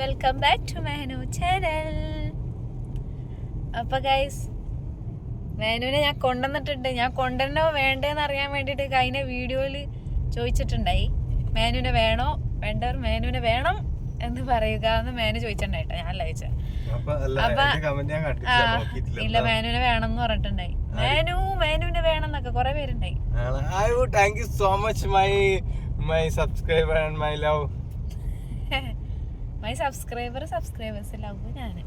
Welcome back to Menu channel. അപ്പോൾ guys, മേനുവിനെ ഞാൻ കൊണ്ടുവന്നിട്ടുണ്ട്. ഞാൻ കൊണ്ടുവരണോ വേണ്ടേന്ന് അറിയാൻ വേണ്ടിയിട്ട് കഴിഞ്ഞ വീഡിയോയിൽ ചോദിച്ചിട്ടുണ്ടായി, മേനുവിനെ വേണോ, വേണ്ടവർ മേനുവിനെ വേണം എന്ന് പറയുക എന്ന് മേനു ചോദിച്ചിട്ടുണ്ടായിട്ടോ. ഞാനല്ല ചോദിച്ചത്. ഇല്ല, മേനുവിനെ വേണം എന്ന് പറഞ്ഞിട്ടുണ്ടായി. മേനുവിനെ വേണം എന്നൊക്കെ കുറെ പേരുണ്ടായി. Thank you so much my subscriber and my love. My subscribers love ഞാന്.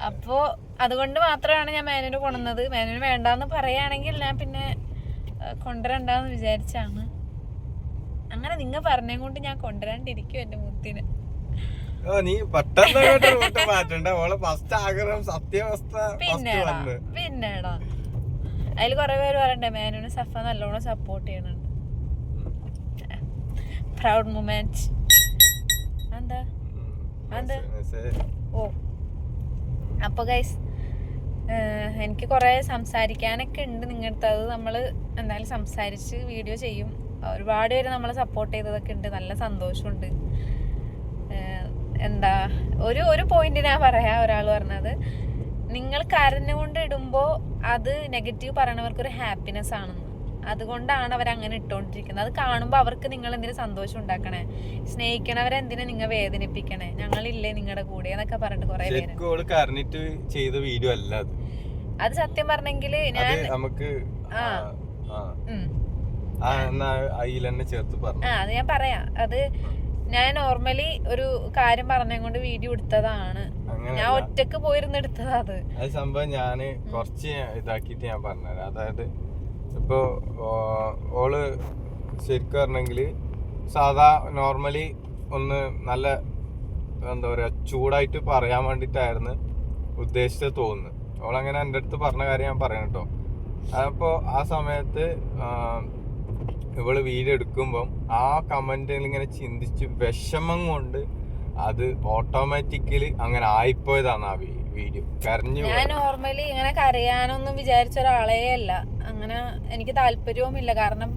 അപ്പോ അതുകൊണ്ട് മാത്രമാണ് ഞാൻ മേനുവിനെ കൊണ്ടുവന്നത്. മേനുവിന് വേണ്ടാന്ന് പറയുകയാണെങ്കിൽ ഞാൻ പിന്നെ കൊണ്ടുവരണ്ടെന്ന് വിചാരിച്ചാണ്. അങ്ങനെ നിങ്ങൾ പറഞ്ഞേ കൊണ്ട് ഞാൻ കൊണ്ടുവരാണ്ടിരിക്കും എന്റെ മുത്തിന്. പിന്നെടാ അതിൽ കൊറേ പേര് പറയണ്ടേ മേനുവിന് സഫ നല്ലോണം സപ്പോർട്ട് ചെയ്യണുണ്ട്. Proud moment. എന്താ ഓ അപ്പൊ ഗൈസ്, എനിക്ക് കുറെ സംസാരിക്കാനൊക്കെ ഉണ്ട് നിങ്ങളുടെ. അത് നമ്മൾ എന്തായാലും സംസാരിച്ച് വീഡിയോ ചെയ്യും. ഒരുപാട് പേര് നമ്മളെ സപ്പോർട്ട് ചെയ്തതൊക്കെ ഉണ്ട്. നല്ല സന്തോഷമുണ്ട്. എന്താ ഒരു പോയിന്റ് ഞാൻ പറയാം. ഒരാൾ പറഞ്ഞത്, നിങ്ങൾ കരഞ്ഞുകൊണ്ട് ഇടുമ്പോൾ അത് നെഗറ്റീവ് പറയണവർക്കൊരു ഹാപ്പിനെസ് ആണെന്ന്. അതുകൊണ്ടാണ് അവരങ്ങനെ ഇട്ടുകൊണ്ടിരിക്കുന്നത്. അത് കാണുമ്പോൾ അവർക്ക് നിങ്ങൾ എന്തിനു സന്തോഷം ഉണ്ടാക്കണേ, സ്നേഹിക്കണവരെന്തിനാ നിങ്ങൾ വേദനിപ്പിക്കണേ, ഞങ്ങളില്ലേ നിങ്ങളുടെ കൂടെ എന്നൊക്കെ പറഞ്ഞിട്ട് കുറെ പേര്. അത് സത്യം പറഞ്ഞെങ്കിൽ ഞാൻ അത് ഞാൻ പറയാം. അത് ഞാൻ നോർമലി ഒരു കാര്യം പറഞ്ഞുകൊണ്ട് വീഡിയോ എടുത്തതാണ്. ഞാൻ ഒറ്റക്ക് പോയിരുന്ന് എടുത്തതാ. അത് സംഭവം ഞാന് കുറച്ച് ഇതാക്കിട്ട് ഞാൻ പറഞ്ഞുതരാം. അതായത് ഇപ്പൊ ഓള് ശരിക്കും പറഞ്ഞെങ്കില് സാധാ നോർമലി ഒന്ന് നല്ല എന്താ പറയാ ചൂടായിട്ട് പറയാൻ വേണ്ടിട്ടായിരുന്നു ഉദ്ദേശിച്ചത് തോന്നുന്നു. ഓളങ്ങനെ എൻ്റെ അടുത്ത് പറഞ്ഞ കാര്യം ഞാൻ പറയണം കേട്ടോ. അപ്പോ ആ സമയത്ത് ഇവള് വീഡിയോ എടുക്കുമ്പം ആ കമന്റിൽ ഇങ്ങനെ ചിന്തിച്ച് വിഷമം കൊണ്ട് അത് ഓട്ടോമാറ്റിക്കലി അങ്ങനെ ആയിപ്പോയതാണ് ആ വീഡിയോ. കരഞ്ഞു. ഞാൻ നോർമലി ഇങ്ങനെ കരയാനൊന്നും വിചാരിച്ച ഒരാളേ അല്ല. അങ്ങനെ എനിക്ക് താല്പര്യവുമില്ല. കാരണം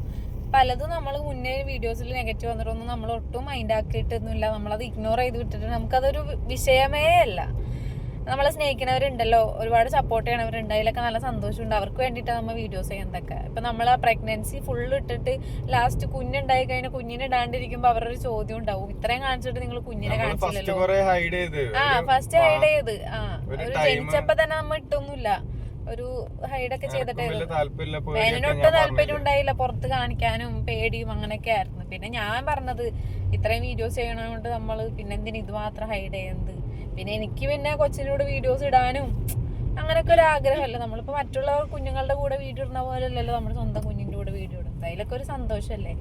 പലതും നമ്മൾ മുന്നേ വീഡിയോസിൽ നെഗറ്റീവ് വന്നിട്ടൊന്നും നമ്മൾ ഒട്ടും മൈൻഡ് ആക്കിയിട്ടൊന്നുമില്ല. നമ്മളത് ഇഗ്നോർ ചെയ്ത് വിട്ടിട്ട് നമുക്കതൊരു വിഷയമേ അല്ല. നമ്മളെ സ്നേഹിക്കുന്നവരുണ്ടല്ലോ, ഒരുപാട് സപ്പോർട്ട് ചെയ്യണവരുണ്ട്, അതിലൊക്കെ നല്ല സന്തോഷമുണ്ട്. അവർക്ക് വേണ്ടിയിട്ടാണ് നമ്മൾ വീഡിയോസ് ചെയ്യുന്നതൊക്കെ. ഇപ്പം നമ്മൾ ആ പ്രഗ്നൻസി ഫുള്ള് ഇട്ടിട്ട് ലാസ്റ്റ് കുഞ്ഞുണ്ടായി കഴിഞ്ഞാൽ കുഞ്ഞിനെ ഇടാണ്ടിരിക്കുമ്പോൾ അവരൊരു ചോദ്യം ഉണ്ടാവും, ഇത്രയും കാണിച്ചിട്ട് നിങ്ങൾ കുഞ്ഞിനെ കാണിച്ചില്ലല്ലോ. ഫസ്റ്റ് ഹൈഡ് ചെയ്ത് ഒരു ജനിച്ചപ്പോ തന്നെ നമ്മ ഇട്ടൊന്നുമില്ല, ഒരു ഹൈഡൊക്കെ ചെയ്തിട്ടേ. അതിനൊട്ടും താല്പര്യം ഉണ്ടായില്ല, പുറത്ത് കാണിക്കാനും പേടിയും അങ്ങനെയൊക്കെ ആയിരുന്നു. പിന്നെ ഞാൻ പറഞ്ഞത് ഇത്രയും വീഡിയോസ് ചെയ്യണോണ്ട് നമ്മൾ പിന്നെന്തിനും ഇത് മാത്രം ഹൈഡ് ചെയ്യുന്നത്. പിന്നെ എനിക്ക് പിന്നെ കൊച്ചിനോട് വീഡിയോസ് ഇടാനും അങ്ങനെയൊക്കെ ഒരു ആഗ്രഹമല്ല. നമ്മളിപ്പോൾ മറ്റുള്ള കുഞ്ഞുങ്ങളുടെ കൂടെ വീഡിയോ ഇടുന്ന പോലെ അല്ലല്ലോ നമ്മൾ സ്വന്തം കുഞ്ഞിൻ്റെ കൂടെ വീഡിയോ ഇടുന്നത്. അതിലൊക്കെ ഒരു സന്തോഷമല്ലേ,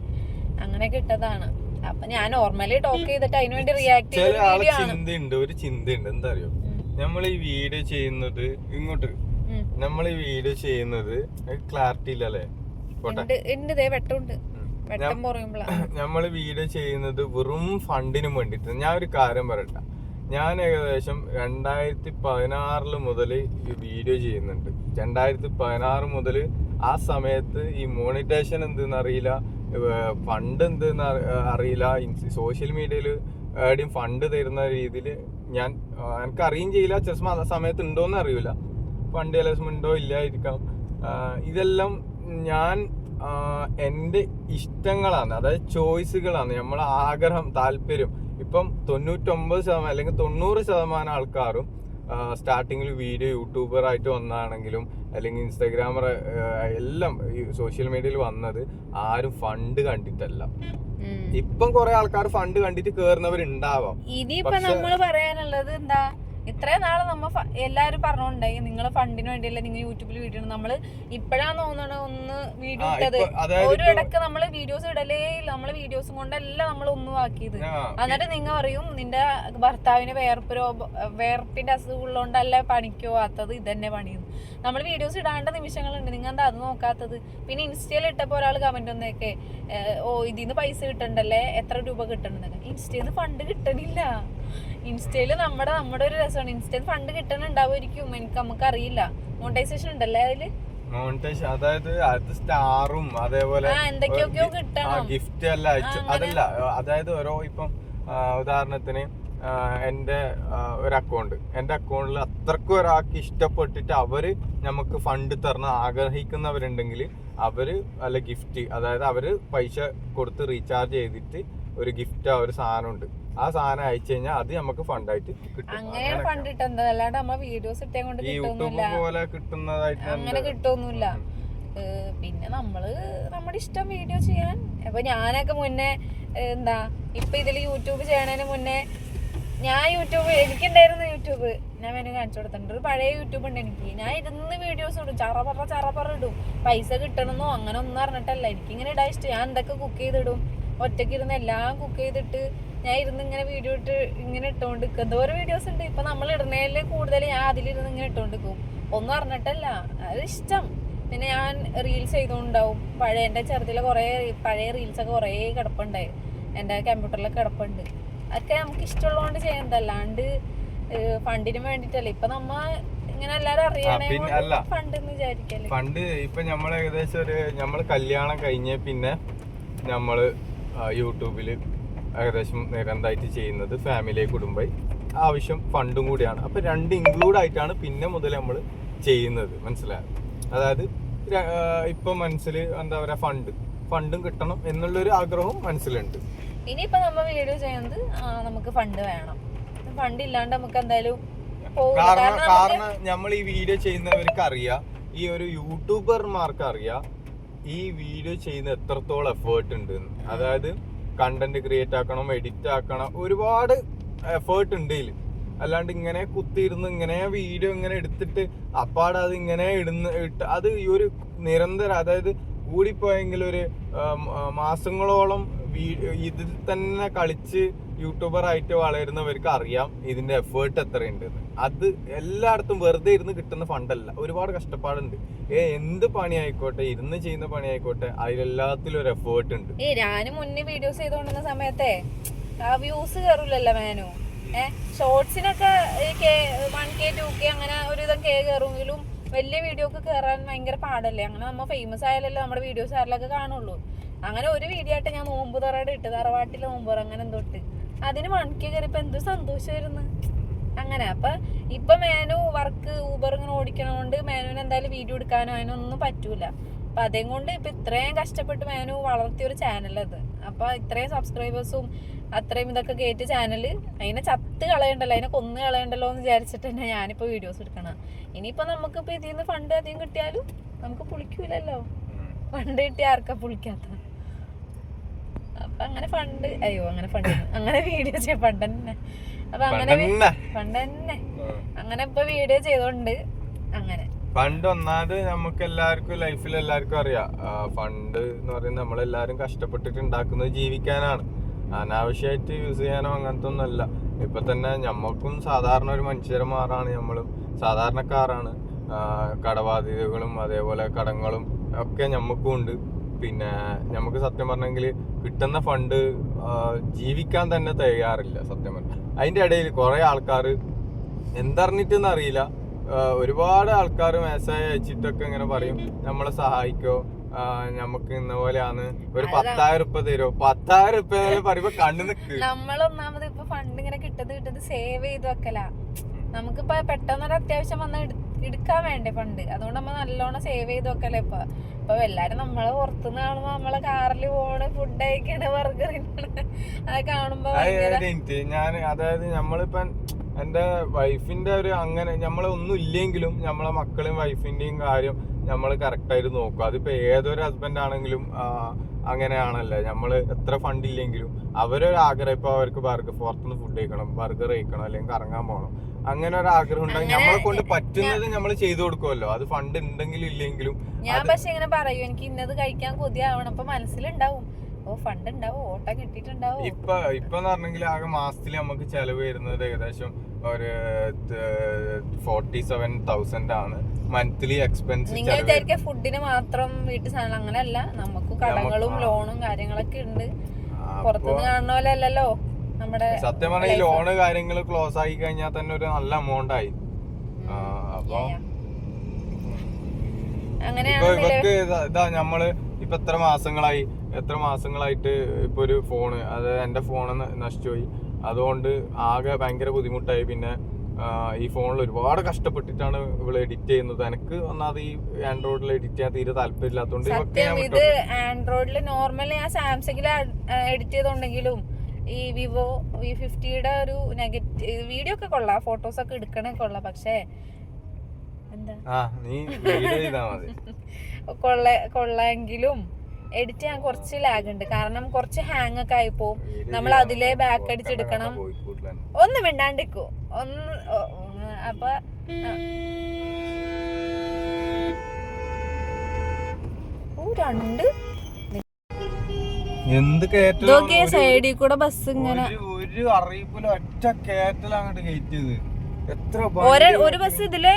അങ്ങനെയൊക്കെ ഇട്ടതാണ്. അപ്പൊ ഞാൻ നോർമലി ടോക്ക് ചെയ്തിട്ട് അതിനുവേണ്ടി റിയാക്ട് ചെയ്ത വീഡിയോ ആണ്. ഒരു ചിന്തയുണ്ട്, എന്താ അറിയോ, നമ്മൾ ഈ വീഡിയോ ചെയ്യുന്നത് ഇങ്ങോട്ട് നമ്മൾ ഈ വീഡിയോ ചെയ്യുന്നത് ക്ലാരിറ്റി ഇല്ലല്ലേ, നമ്മള് വീഡിയോ ചെയ്യുന്നത് വെറും ഫണ്ടിനും വേണ്ടിട്ട്. ഞാൻ ഒരു കാര്യം പറയട്ടെ, ഞാൻ ഏകദേശം 2016 മുതൽ ഈ വീഡിയോ ചെയ്യുന്നുണ്ട്. 2016 മുതൽ ആ സമയത്ത് ഈ മോണിറ്റൈസേഷൻ എന്തെന്ന് അറിയില്ല, ഫണ്ട് എന്തെന്ന് അറിയില്ല. സോഷ്യൽ മീഡിയയിൽ എവിടെയും ഫണ്ട് തരുന്ന രീതിയിൽ എനിക്ക് അറിയുകയും ചെയ്യില്ല. ചിലപ്പോൾ ആ സമയത്ത് ഉണ്ടോയെന്ന് അറിയില്ല, ഫണ്ട് ചിലപ്പോൾ ഉണ്ടോ ഇല്ലായിരിക്കാം. ഇതെല്ലാം ഞാൻ എൻ്റെ ഇഷ്ടങ്ങളാണ്, അതായത് ചോയ്സുകളാണ്, നമ്മളെ ആഗ്രഹം, താല്പര്യം. ഇപ്പം 99% അല്ലെങ്കിൽ 90% ആൾക്കാരും സ്റ്റാർട്ടിങ്ങിൽ വീഡിയോ യൂട്യൂബറായിട്ട് വന്നാണെങ്കിലും അല്ലെങ്കിൽ ഇൻസ്റ്റാഗ്രാമർ എല്ലാം ഈ സോഷ്യൽ മീഡിയയിൽ വന്നത് ആരും ഫണ്ട് കണ്ടിട്ടല്ല. ഇപ്പം കുറെ ആൾക്കാർ ഫണ്ട് കണ്ടിട്ട് കേറുന്നവരുണ്ടാവാം. ഇനിയിപ്പോ നമ്മള് പറയാനുള്ളത് എന്താ, ഇത്രയും നാളെ നമ്മ എല്ലാരും പറഞ്ഞോണ്ടായി നിങ്ങൾ ഫണ്ടിന് വേണ്ടിയല്ല നിങ്ങൾ യൂട്യൂബിൽ വീഡിയോ ഇടുന്നത്. നമ്മള് ഇപ്പഴാന്ന് തോന്നണ ഒന്ന് വീഡിയോ ഇട്ടത്. ഒരു ഇടക്ക് നമ്മള് വീഡിയോസ് ഇടലേ ഇല്ല. നമ്മള് വീഡിയോസും കൊണ്ടല്ല നമ്മൾ ഒന്നും ആക്കിയത്. എന്നിട്ട് നിങ്ങൾ പറയും നിന്റെ ഭർത്താവിന് വേർപ്പിന്റെ അസുഖമുള്ളതുകൊണ്ടല്ല പണിക്കോ ആത്തത്, ഇതന്നെ പണിയുന്നു. നമ്മൾ വീഡിയോസ് ഇടാണ്ട നിമിഷങ്ങളുണ്ട്, നിങ്ങൾ എന്താ അത് നോക്കാത്തത്? പിന്നെ ഇൻസ്റ്റയിൽ ഇട്ടപ്പോ ഒരാൾ കമന്റ് ഒന്നേക്കെ, ഓ ഇതിന്ന് പൈസ കിട്ടണ്ടല്ലേ, എത്ര രൂപ കിട്ടണമെന്നൊക്കെ. ഇൻസ്റ്റയിൽ ഫണ്ട് കിട്ടണില്ല. ഇൻസ്റ്റയില് നമ്മുടെ ഒരു രസമാണ്. ഇൻസ്റ്റയിൽ ഫണ്ട് കിട്ടണുണ്ടാവുമായിരിക്കും, നമുക്കറിയില്ല. മോണിറ്റൈസേഷൻ ഉണ്ടല്ലേ അതില്. മോണിറ്റൈസേഷൻ അതായത് അത് സ്റ്റാറും അതേപോലെ എന്തൊക്കെയൊക്കെയോ കിട്ടണം, ഗിഫ്റ്റ് അല്ല അതല്ല. അതായത് ഓരോ ഇപ്പം ഉദാഹരണത്തിന് എൻ്റെ ഒരു അക്കൗണ്ട്, എൻ്റെ അക്കൗണ്ടിൽ അത്രക്കും ഒരാൾക്ക് ഇഷ്ടപ്പെട്ടിട്ട് അവര് നമുക്ക് ഫണ്ട് തരണം ആഗ്രഹിക്കുന്നവരുണ്ടെങ്കിൽ അവര് അല്ല ഗിഫ്റ്റ്, അതായത് അവര് പൈസ കൊടുത്ത് റീചാർജ് ചെയ്തിട്ട് ഒരു ഗിഫ്റ്റ് ഒരു സാധനം ഉണ്ട്, ആ സാധനം അയച്ചു കഴിഞ്ഞാൽ അത് നമുക്ക് ഫണ്ടായിട്ട് കിട്ടും. അങ്ങനെ ഫണ്ട് കിട്ടുന്നത് അല്ലാണ്ട് നമ്മ വീഡിയോസ് ഇട്ടേ കൊണ്ട് പോലെ കിട്ടുന്നതായിട്ട് അങ്ങനെ കിട്ടൊന്നുമില്ല. പിന്നെ നമ്മള് നമ്മുടെ ഇഷ്ടം വീഡിയോ ചെയ്യാൻ. അപ്പൊ ഞാനൊക്കെ മുന്നേ എന്താ ഇപ്പൊ ഇതില് യൂട്യൂബ് ചെയ്യണതിന് മുന്നേ ഞാൻ യൂട്യൂബ് എനിക്കുണ്ടായിരുന്നു യൂട്യൂബ്, ഞാൻ വേണേ കാണിച്ചു കൊടുത്തിട്ടുണ്ട്. ഒരു പഴയ യൂട്യൂബ് ഉണ്ട് എനിക്ക്. ഞാൻ ഇരുന്ന് വീഡിയോസ് ഇടും, ചറപറ ഇടും. പൈസ കിട്ടണമെന്നോ അങ്ങനെ ഒന്നും അറിഞ്ഞിട്ടല്ല, എനിക്കിങ്ങനെ ഇടാൻ ഇഷ്ടം. ഞാൻ എന്തൊക്കെ കുക്ക് ചെയ്തിടും, ഒറ്റയ്ക്ക് ഇരുന്ന് എല്ലാം കുക്ക് ചെയ്തിട്ട് ഞാൻ ഇരുന്ന് ഇങ്ങനെ വീഡിയോ ഇട്ട് ഇങ്ങനെ ഇട്ടോണ്ട് എന്തോരോ വീഡിയോസ് ഉണ്ട്. ഇപ്പൊ നമ്മൾ ഇടുന്നതിൽ കൂടുതൽ ഞാൻ അതിലിരുന്ന് ഇങ്ങനെ ഇട്ടോണ്ടിരിക്കും, ഒന്നും അറിഞ്ഞിട്ടല്ല, അത് ഇഷ്ടം. പിന്നെ ഞാൻ റീൽസ് ചെയ്തോണ്ടാവും. എൻ്റെ ചെറുതിലെ കുറേ പഴയ റീൽസൊക്കെ കുറേ കിടപ്പുണ്ടായി, എൻ്റെ കമ്പ്യൂട്ടറിലൊക്കെ കിടപ്പുണ്ട്. അതൊക്കെ നമുക്ക് ഇഷ്ടമുള്ളതുകൊണ്ട് ചെയ്യുന്നതല്ലാണ്ട് ഫണ്ടിന് വേണ്ടിട്ടല്ല. ഇപ്പൊ നമ്മ ഇങ്ങനെ എല്ലാരും അറിയണേ ഫണ്ട് എന്ന് വിചാരിക്കല്ലേ. ഫണ്ട് ഇപ്പൊ നമ്മൾ ഏകദേശം നമ്മള് കല്യാണം കഴിഞ്ഞ പിന്നെ നമ്മള് യൂട്യൂബില് ഏകദേശം നിരന്തരമായിട്ട് ചെയ്യുന്നത് ഫാമിലി കുടുംബമായി ആവശ്യം ഫണ്ടും കൂടിയാണ്. അപ്പൊ രണ്ട് ഇൻക്ലൂഡ് ആയിട്ടാണ് പിന്നെ മുതൽ നമ്മൾ ചെയ്യുന്നത്, മനസ്സിലായത്? അതായത് ഇപ്പൊ മനസ്സിൽ എന്താ പറയാ ഫണ്ടും കിട്ടണം എന്നുള്ളൊരു ആഗ്രഹവും മനസ്സിലുണ്ട്. ഇനിയിപ്പോ നമ്മ വീഡിയോ ചെയ്യുന്നത് നമുക്ക് ഫണ്ട് വേണം. ഫണ്ട് ഇല്ലാണ്ട് നമുക്ക് എന്തായാലും കാരണം നമ്മൾ ഈ വീഡിയോ ചെയ്യുന്നവർക്ക് അറിയാം, ഈ ഒരു യൂട്യൂബർമാർക്ക് അറിയാം ഈ വീഡിയോ ചെയ്യുന്ന എത്രത്തോളം എഫേർട്ട് ഉണ്ട്. അതായത് കണ്ടന്റ് ക്രിയേറ്റ് ആക്കണം, എഡിറ്റ് ആക്കണം, ഒരുപാട് എഫേർട്ട് ഉണ്ട് ഇതിൽ. അല്ലാണ്ട് ഇങ്ങനെ കുത്തിയിരുന്ന് ഇങ്ങനെ വീഡിയോ ഇങ്ങനെ എടുത്തിട്ട് അപ്പാട് അത് ഇങ്ങനെ അത് ഈ ഒരു നിരന്തരം, അതായത് കൂടിപ്പോയെങ്കിൽ ഒരു മാസങ്ങളോളം ഇതിൽ തന്നെ കളിച്ച് യൂട്യൂബറായിട്ട് വളരുന്നവർക്ക് അറിയാം ഇതിന്റെ എഫേർട്ട് എത്രയുണ്ടെന്ന്. അത് എല്ലായിടത്തും വെറുതെ ഇരുന്ന് കിട്ടുന്ന ഫണ്ടല്ല, ഒരുപാട് കഷ്ടപ്പാടുണ്ട്. എന്ത് പണി ആയിക്കോട്ടെ, ഇരുന്ന് ചെയ്യുന്ന പണി ആയിക്കോട്ടെ, അതിലെല്ലാത്തിലും ഒരു എഫേർട്ട് ഉണ്ട്. ഞാനും മുന്നേ വീഡിയോസ് ചെയ്തോണ്ടിരുന്ന സമയത്തെ വ്യൂസ് കയറില്ലല്ലോ മാനു. ഷോർട്സിനൊക്കെ 1K 2K അങ്ങനെ ഒരുവിധം കയറുമെങ്കിലും വലിയ വീഡിയോ ഒക്കെ കയറാൻ ഭയങ്കര പാടല്ലേ. അങ്ങനെ നമ്മൾ ഫേമസ് ആയാലല്ലേ നമ്മുടെ വീഡിയോസ് ആരിലൊക്കെ കാണുള്ളൂ. അങ്ങനെ ഒരു വീഡിയോ ആയിട്ട് ഞാൻ നോമ്പ് തുറയുടെ ഇട്ട് തറവാട്ടിലെ നോമ്പ് തുറ അങ്ങനെ എന്തോട്ട് അതിന് 1K കയറിയപ്പോ എന്ത് സന്തോഷമായിരുന്നു. അങ്ങനെ അപ്പൊ ഇപ്പൊ മേനു വർക്ക് ഊബർ ഇങ്ങനെ ഓടിക്കണോണ്ട് മേനുവിന് എന്തായാലും വീഡിയോ എടുക്കാനോ അതിനൊന്നും പറ്റൂല. അപ്പൊ അതേം കൊണ്ട് ഇപ്പൊ ഇത്രയും കഷ്ടപ്പെട്ട് മേനു വളർത്തിയൊരു ചാനലത്. അപ്പൊ ഇത്രയും സബ്സ്ക്രൈബേഴ്സും അത്രയും ഇതൊക്കെ കയറ്റി ചാനല് അതിനെ ചത്ത് കളയണ്ടല്ലോ, അതിനെ കൊന്നു കളയണ്ടല്ലോ എന്ന് വിചാരിച്ചിട്ട് തന്നെ ഞാനിപ്പോ വീഡിയോസ് എടുക്കണം. ഇനിയിപ്പോ നമുക്കിപ്പോ ഇതിൽ നിന്ന് ഫണ്ട് അധികം കിട്ടിയാലും നമുക്ക് പുളിക്കൂലല്ലോ. ഫണ്ട് കിട്ടിയ ആർക്കാ പുളിക്കാത്ത? അപ്പൊ അങ്ങനെ ഫണ്ട് അങ്ങനെ വീഡിയോ ചെയ്യാൻ ഫണ്ട് തന്നെ. അപ്പൊ അങ്ങനെ ഫണ്ട് തന്നെ അങ്ങനെ ഇപ്പൊ വീഡിയോ ചെയ്തോണ്ട് അങ്ങനെ ഫണ്ട് ഒന്നാമത് നമുക്ക് എല്ലാവർക്കും ലൈഫിൽ എല്ലാവർക്കും അറിയാം. ഫണ്ട് എന്ന് പറയുന്നത് നമ്മളെല്ലാരും കഷ്ടപ്പെട്ടിട്ട് ഉണ്ടാക്കുന്നത് ജീവിക്കാനാണ്, അനാവശ്യമായിട്ട് യൂസ് ചെയ്യാനോ അങ്ങനത്തെ ഒന്നും അല്ല. ഇപ്പൊ തന്നെ ഞമ്മക്കും സാധാരണ ഒരു മനുഷ്യന്മാരാണ്, നമ്മളും സാധാരണക്കാരാണ്. കടബാധ്യതകളും അതേപോലെ കടങ്ങളും ഒക്കെ ഞമ്മക്കും ഉണ്ട്. പിന്നെ നമുക്ക് സത്യം പറഞ്ഞെങ്കിൽ കിട്ടുന്ന ഫണ്ട് ജീവിക്കാൻ തന്നെ തയ്യാറില്ല സത്യം പറഞ്ഞാൽ. അതിന്റെ ഇടയിൽ കുറെ ആൾക്കാർ എന്തറിഞ്ഞിട്ടെന്ന് അറിയില്ല, ഒരുപാട് ആൾക്കാർ മെസ്സേജ് അയച്ചിട്ടൊക്കെ ഇങ്ങനെ പറയും നമ്മളെ സഹായിക്കോ, നമുക്ക് ഇന്ന പോലെയാണ്, ഒരു 10,000 രൂപ തരുമോ, 10,000 രൂപ പറയുമ്പോ കണ്ണു നിൽക്ക്. നമ്മളൊന്നാമത് ഇപ്പൊ ഫണ്ട് ഇങ്ങനെ കിട്ടുന്നത് സേവ് ചെയ്ത് വെക്കല. നമുക്കിപ്പോ പെട്ടെന്നൊരു അത്യാവശ്യം വന്ന് എടുക്കാൻ വേണ്ടേ ഫണ്ട്, അതുകൊണ്ട് നമ്മൾ നല്ലോണം സേവ് ചെയ്ത് വെക്കല. ഇപ്പൊ എല്ലാരും നമ്മള് പുറത്തുനിന്ന് കാണുമ്പോ നമ്മളെ കാറിൽ പോണ്, ഫുഡ് കഴിക്കണ, ബർഗർ അത് കാണുമ്പോ അതായത് നമ്മളിപ്പോ എന്റെ വൈഫിന്റെ ഒരു അങ്ങനെ നമ്മളൊന്നും ഇല്ലെങ്കിലും നമ്മളെ മക്കളെയും വൈഫിന്റെയും കാര്യം നമ്മൾ കറക്റ്റായിട്ട് നോക്കും. അതിപ്പോ ഏതൊരു ഹസ്ബൻഡ് ആണെങ്കിലും അങ്ങനെയാണല്ലോ. നമ്മള് എത്ര ഫണ്ട് ഇല്ലെങ്കിലും അവരൊരു ആഗ്രഹം, ഇപ്പൊ അവർക്ക് പുറത്തുനിന്ന് ഫുഡ് കഴിക്കണം, ബർഗർ കഴിക്കണം, അല്ലെങ്കിൽ കറങ്ങാൻ പോകണം, അങ്ങനെ ഒരു ആഗ്രഹം ഉണ്ടെങ്കിൽ നമ്മളെ കൊണ്ട് പറ്റുന്നത് നമ്മൾ ചെയ്തു കൊടുക്കുമല്ലോ. അത് ഫണ്ട് ഉണ്ടെങ്കിലും ഇല്ലെങ്കിലും. ഞാൻ പക്ഷെ ഇങ്ങനെ പറയൂ, എനിക്ക് ഇന്നത് കഴിക്കാൻ കൊതിയാവണം, അപ്പൊ മനസ്സിലുണ്ടാവും ഫണ്ട് ഉണ്ടാവും, ഓട്ടം കിട്ടിയിട്ടുണ്ടാവും. ഇപ്പൊന്ന് പറഞ്ഞെങ്കിൽ ആകെ മാസത്തിൽ നമുക്ക് ചെലവ് വരുന്നത് ഏകദേശം ഒരു 47,000 ആണ് മന്ത്ലി എക്സ്പെൻസ്. നിങ്ങൾ വിചാരിക്കുക ഫുഡിന് മാത്രം വീട്ടു സാധനം, അങ്ങനെയല്ല. നമുക്ക് കടങ്ങളും ലോണും കാര്യങ്ങളൊക്കെ ഉണ്ട്. പുറത്തുനിന്ന് കാണുന്ന പോലെ അല്ലല്ലോ നമ്മുടെ. സത്യം പറഞ്ഞാൽ ഈ ലോണ് കാര്യങ്ങൾ ക്ലോസ് ആയി കഴിഞ്ഞാൽ തന്നെ ഒരു നല്ല എമൗണ്ട് ആയി. അപ്പൊ ഇപ്പൊ ഇവർക്ക് ഇതാ നമ്മള് ഇപ്പൊ എത്ര മാസങ്ങളായി എത്ര മാസങ്ങളായിട്ട് ഇപ്പൊ ഒരു ഫോണ്, അത് എന്റെ ഫോണ് നശിച്ചുപോയി. അതുകൊണ്ട് ആകെ ഭയങ്കര ബുദ്ധിമുട്ടായി. പിന്നെ ഈ ഫോണിൽ ഒരുപാട് കഷ്ടപ്പെട്ടിട്ടാണ് ഇവള് എഡിറ്റ് ചെയ്യുന്നത്. എനിക്ക് ഒന്നാമത് ഈ ആൻഡ്രോയിഡിൽ എഡിറ്റ് ചെയ്യാൻ തീരെ താല്പര്യമില്ലാത്തതുകൊണ്ട് ഇത് ആൻഡ്രോയിഡില് നോർമലി ഞാൻ സാംസങ്ങിൽ എഡിറ്റ് ചെയ്തോണ്ടെങ്കിലും ഈ വിവോ V50യുടെ ഒരു നെഗറ്റീവ് വീഡിയോ ഒക്കെ കൊള്ളാം, ഫോട്ടോസ് ഒക്കെ എടുക്കണേ കൊള്ളാം. പക്ഷേ എന്താ നീ കൊള്ളെങ്കിലും എഡിറ്റ് ചെയ്യാൻ കുറച്ച് ലാഗ് ഉണ്ട്. കാരണം കുറച്ച് ഹാങ് ഒക്കെ ആയിപ്പോ നമ്മൾ അതിലെ ബാക്ക് അടിച്ചെടുക്കണം. ഒന്ന് മിണ്ടാണ്ടിക്കോ ഒന്ന്. അപ്പൊ രണ്ട് എന്ത് സൈഡിൽ കൂടെ ബസ് ഇങ്ങനെ ഒരു അറിയിപ്പില്ല, ഒറ്റ കേറ്റല അങ്ങോട്ട് കയറ്റിയത്. എത്ര ഒരു ബസ് ഇതിലെ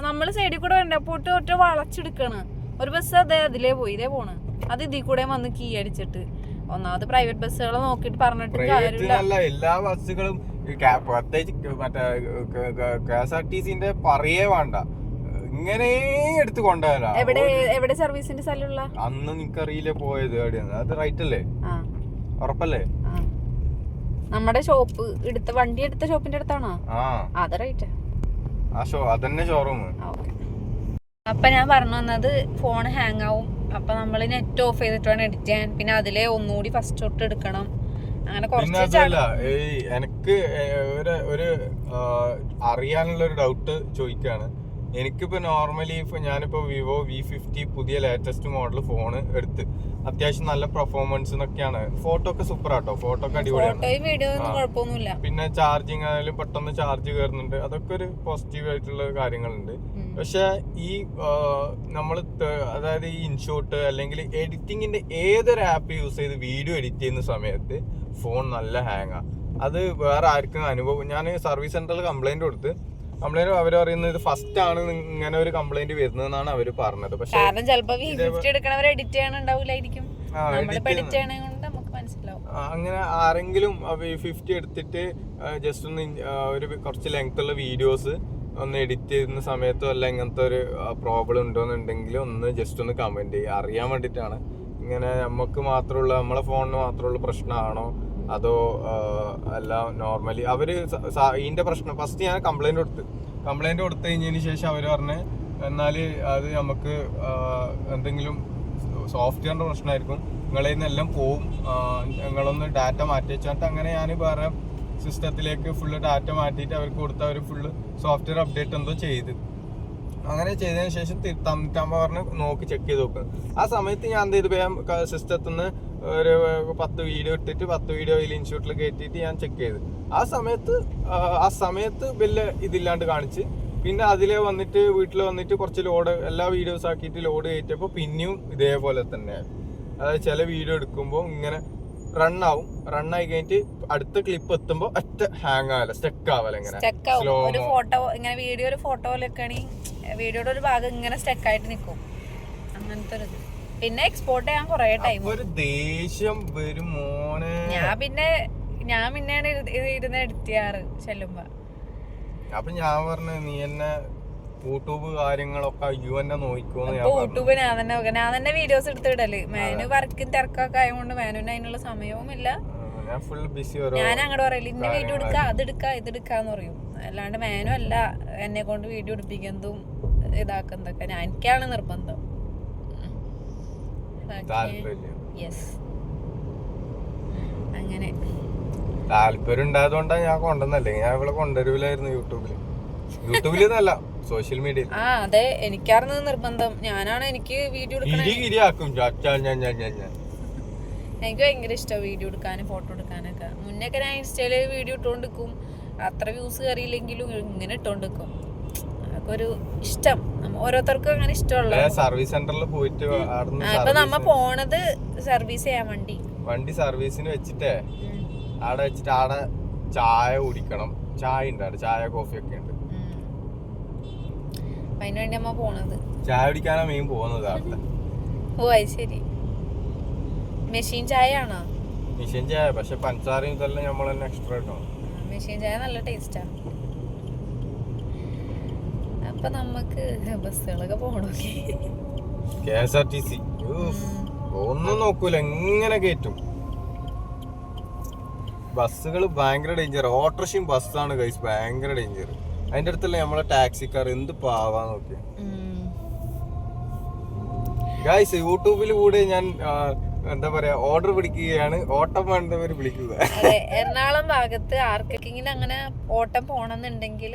നമ്മള് സൈഡിൽ കൂടെ പോയിട്ട് ഒറ്റ വളച്ചെടുക്കാണ്. ഒരു ബസ് അതിലേ പോയി, ഇതേ പോണ്. അത് ഇതിൽ കൂടെ വന്ന് കീ അടിച്ചിട്ട്. ഒന്നാമത് പ്രൈവറ്റ് ബസ്സുകളെ നോക്കിട്ട് പറഞ്ഞിട്ട് കാര്യമില്ല. എല്ലാ ബസ്സുകളും പ്രത്യേകിച്ച് മറ്റേ KSRTCന്റെ പറയേ വേണ്ട, ഇങ്ങനെ എടുത്ത് കൊണ്ടുപോയാ. എവിടെ സർവീസിന്റെ സ്ഥലമുള്ള അന്ന് നിനക്കറിയില്ല പോയത് എവിടെയാണ്? അത് റൈറ്റ് അല്ലേ? ഉറപ്പല്ലേ? നമ്മുടെ ഷോപ്പ് വണ്ടി എടുത്ത ഷോപ്പിന്റെ അടുത്താണോ? അത് റൈറ്റ്. അതന്നെ ഷോറൂം. അപ്പൊ ഞാൻ പറഞ്ഞു വന്നത് ഫോൺ ഹാങ് ആവും. അപ്പൊ നമ്മള് നെറ്റ് ഓഫ് ചെയ്തിട്ട് വേണം എഡിറ്റ് ചെയ്യാൻ. പിന്നെ അതിലെ ഒന്നുകൂടി ഫസ്റ്റ് തൊട്ട് എടുക്കണം. അങ്ങനെ എനിക്ക് ഒരു അറിയാനുള്ള ഒരു ഡൗട്ട് ചോദിക്കാണ്. എനിക്കിപ്പോ നോർമലി ഞാനിപ്പോ വിവോ V50 പുതിയ ലേറ്റസ്റ്റ് മോഡൽ ഫോൺ എടുത്ത് അത്യാവശ്യം നല്ല പെർഫോമൻസ് ഒക്കെയാണ്. ഫോട്ടോ ഒക്കെ സൂപ്പർ ആട്ടോ, ഫോട്ടോ ഒക്കെ അടിപൊളിയാണ്. പിന്നെ ചാർജിങ് ആയാലും പെട്ടെന്ന് ചാർജ് കയറുന്നുണ്ട്, അതൊക്കെ ഒരു പോസിറ്റീവ് ആയിട്ടുള്ള കാര്യങ്ങളുണ്ട്. പക്ഷെ ഈ നമ്മൾ അതായത് ഈ ഇൻഷോട്ട് അല്ലെങ്കിൽ എഡിറ്റിങ്ങിന്റെ ഏതൊരു ആപ്പ് യൂസ് ചെയ്ത് വീഡിയോ എഡിറ്റ് ചെയ്യുന്ന സമയത്ത് ഫോൺ നല്ല ഹാങ്ങാ. അത് വേറെ ആർക്കും അനുഭവം. ഞാൻ സർവീസ് സെന്ററിൽ കംപ്ലൈന്റ് കൊടുത്ത് അവർ പറയുന്നത് ഇത് ഫസ്റ്റ് ആണ് ഇങ്ങനെ ഒരു കംപ്ലൈന്റ് വരുന്നതെന്നാണ് അവര് പറഞ്ഞത്. പക്ഷെ അങ്ങനെ ആരെങ്കിലും V50 എടുത്തിട്ട് ജസ്റ്റ് ഒന്ന് ഒരു കുറച്ച് ലെങ്ത് ഉള്ള വീഡിയോസ് ഒന്ന് എഡിറ്റ് ചെയ്യുന്ന സമയത്തോ അല്ല ഇങ്ങനത്തെ ഒരു പ്രോബ്ലം ഉണ്ടോന്നുണ്ടെങ്കിൽ ഒന്ന് ജസ്റ്റ് ഒന്ന് കമന്റ് ചെയ്യുക, അറിയാൻ വേണ്ടിയിട്ടാണ്. ഇങ്ങനെ നമുക്ക് മാത്രമുള്ള, നമ്മളെ ഫോണിന് മാത്രമുള്ള പ്രശ്നമാണോ അതോ അല്ല നോർമലി അവര് ഇതിന്റെ പ്രശ്നം. ഫസ്റ്റ് ഞാൻ കംപ്ലൈന്റ് കൊടുത്തു കഴിഞ്ഞതിന് ശേഷം അവര് പറഞ്ഞ് എന്നാല് അത് നമുക്ക് എന്തെങ്കിലും സോഫ്റ്റ്വെയറിന്റെ പ്രശ്നമായിരിക്കും, നിങ്ങളിൽ നിന്നെല്ലാം പോവും, നിങ്ങളൊന്ന് ഡാറ്റ മാറ്റി വെച്ചാൽ. അങ്ങനെ ഞാൻ വേറെ സിസ്റ്റത്തിലേക്ക് ഫുള്ള് ഡാറ്റ മാറ്റിയിട്ട് അവർക്ക് കൊടുത്ത അവർ ഫുള്ള് സോഫ്റ്റ്വെയർ അപ്ഡേറ്റ് എന്തോ ചെയ്ത്. അങ്ങനെ ചെയ്തതിന് ശേഷം തന്നിട്ടാകുമ്പോൾ പറഞ്ഞ് നോക്കി ചെക്ക് ചെയ്ത് നോക്കുക. ആ സമയത്ത് ഞാൻ എന്ത് ചെയ്തു, വേഗം സിസ്റ്റത്തിൽ നിന്ന് ഒരു 10 വീഡിയോ ഇട്ടിട്ട് 10 വീഡിയോ അതിൽ ഇൻസ്റ്റിറ്റ്യൂട്ടിൽ കയറ്റിയിട്ട് ഞാൻ ചെക്ക് ചെയ്ത്. ആ സമയത്ത് വലിയ ഇതില്ലാണ്ട് കാണിച്ച്. പിന്നെ അതിലെ വന്നിട്ട് വീട്ടിൽ വന്നിട്ട് കുറച്ച് ലോഡ് എല്ലാ വീഡിയോസ് ആക്കിയിട്ട് ലോഡ് കയറ്റിയപ്പോൾ പിന്നെയും ഇതേപോലെ തന്നെ. അതായത് ചില വീഡിയോ എടുക്കുമ്പോൾ ഇങ്ങനെ റണ്ണായി കഴിഞ്ഞിട്ട് അടുത്ത ക്ലിപ്പ് എത്തുമ്പോൾ ഒറ്റ ഹാങ് ആവല, സ്റ്റക്ക് ആവല. ഒരു ഫോട്ടോ ഇങ്ങനെ വീഡിയോ വീഡിയോയുടെ ഒരു ഭാഗം ഇങ്ങനെ സ്റ്റക്ക് ആയിട്ട് നിൽക്കും. അങ്ങനത്തെ ഒരു പിന്നെ എക്സ്പോർട്ട് ചെയ്യാൻ കുറെ ടൈം, ഒരു ദേഷ്യം വരും മോനെ. ഞാൻ പിന്നെയാണ് ഇരുന്ന് എഡിറ്റ് ചെയ്യാറ് ചെല്ലുമ്പോ. അപ്പൊ ഞാൻ പറഞ്ഞു നീ എന്നെ യൂട്യൂബ് കാര്യങ്ങളൊക്കെ തന്നെ നോക്കിക്കോന്ന്. യൂട്യൂബ് ഞാൻ തന്നെ വീഡിയോസ് എടുത്തിടല്. മേനു വർക്കും തിരക്കൊക്കെ ആയതുകൊണ്ട് മേനുവിന് അതിനുള്ള സമയവും ഇല്ല. ഞാൻ അങ്ങോട്ട് പറയില്ല ഇന്ന വീഡിയോ എടുക്ക, ഇതെടുക്കാന്ന് പറയും. അല്ലാണ്ട് മേനു അല്ല എന്നെ കൊണ്ട് വീഡിയോ എടുപ്പിക്കുന്നതും ഇതാക്കുന്നതൊക്കെ എനിക്കാണ് നിർബന്ധം. അങ്ങനെ താല്പര്യം ഉണ്ടായതുകൊണ്ടാണ് ഞാൻ കൊണ്ടുവന്നല്ലേ. ഞാൻ ഇവിടെ കൊണ്ടുവരൂലായിരുന്നു യൂട്യൂബിലല്ല സോഷ്യൽ മീഡിയ. അതെ, എനിക്കായിരുന്നു നിർബന്ധം. എനിക്ക് വീഡിയോ എനിക്ക് ഭയങ്കര ഇഷ്ടമാണ് വീഡിയോ എടുക്കാനും ഫോട്ടോ എടുക്കാനൊക്കെ. മുന്നൊക്കെ ഞാൻ ഇൻസ്റ്റയില് വീഡിയോ ഇട്ടോണ്ടിരിക്കും. അത്ര വ്യൂസ് കയറിയില്ലെങ്കിലും ഇങ്ങനെ ഇട്ടോണ്ടിരിക്കും. അതൊക്കെ ഒരു ഇഷ്ടം, ഓരോരുത്തർക്കും അങ്ങനെ ഇഷ്ടമുള്ള. സർവീസ് സെന്ററിൽ പോയിട്ട് ഇപ്പൊ നമ്മ പോണത് സർവീസ് ചെയ്യാൻ വണ്ടി സർവീസിന് വെച്ചിട്ടേ അവിടെ വെച്ചിട്ട് അവിടെ ചായ കുടിക്കണം. ചായ ഉണ്ട് അവിടെ, ചായ കോഫി ഒക്കെ ഉണ്ട്. അതിനുവേണ്ടി അമ്മ പോണത് ചായ കുടിക്കാനാ മെയിൻ പോകുന്നത് അവിടെ. ഓ അത് ശരി. മെഷീൻ ചായ ആണോ? മെഷീൻ ചായ, പക്ഷെ പഞ്ചസാരയും ഇതെല്ലാം നമ്മൾ തന്നെ എക്സ്ട്രാ ഇട്ടണം. മെഷീൻ ചായ നല്ല ടേസ്റ്റാ. അപ്പൊ നമുക്ക് ബസ്സുകളൊക്കെ പോകണമെങ്കിൽ KSRTC ഒന്നും നോക്കൂല, എങ്ങനെ കയറ്റും. ബസ്സുകൾ ഭയങ്കര ഡേഞ്ചർ. ഓട്ടോറിക്ഷയും ബസ്സാണ് ഗൈസ് ഭയങ്കര ഡേഞ്ചർ. അതിന്റെ അടുത്തല്ലേ നമ്മളെ ടാക്സിക്കാർ എന്ത് പാവാ നോക്കിയ ഗൈസ്. യൂട്യൂബിലൂടെ ഞാൻ എന്താ പറയാ ഓർഡർ പിടിക്കുകയാണ്. ഓട്ടം വേണ്ടവര് വിളിക്കുക. എറണാകുളം ഭാഗത്ത് ആർക്കെങ്കിലും അങ്ങനെ ഓട്ടം പോണെന്നുണ്ടെങ്കിൽ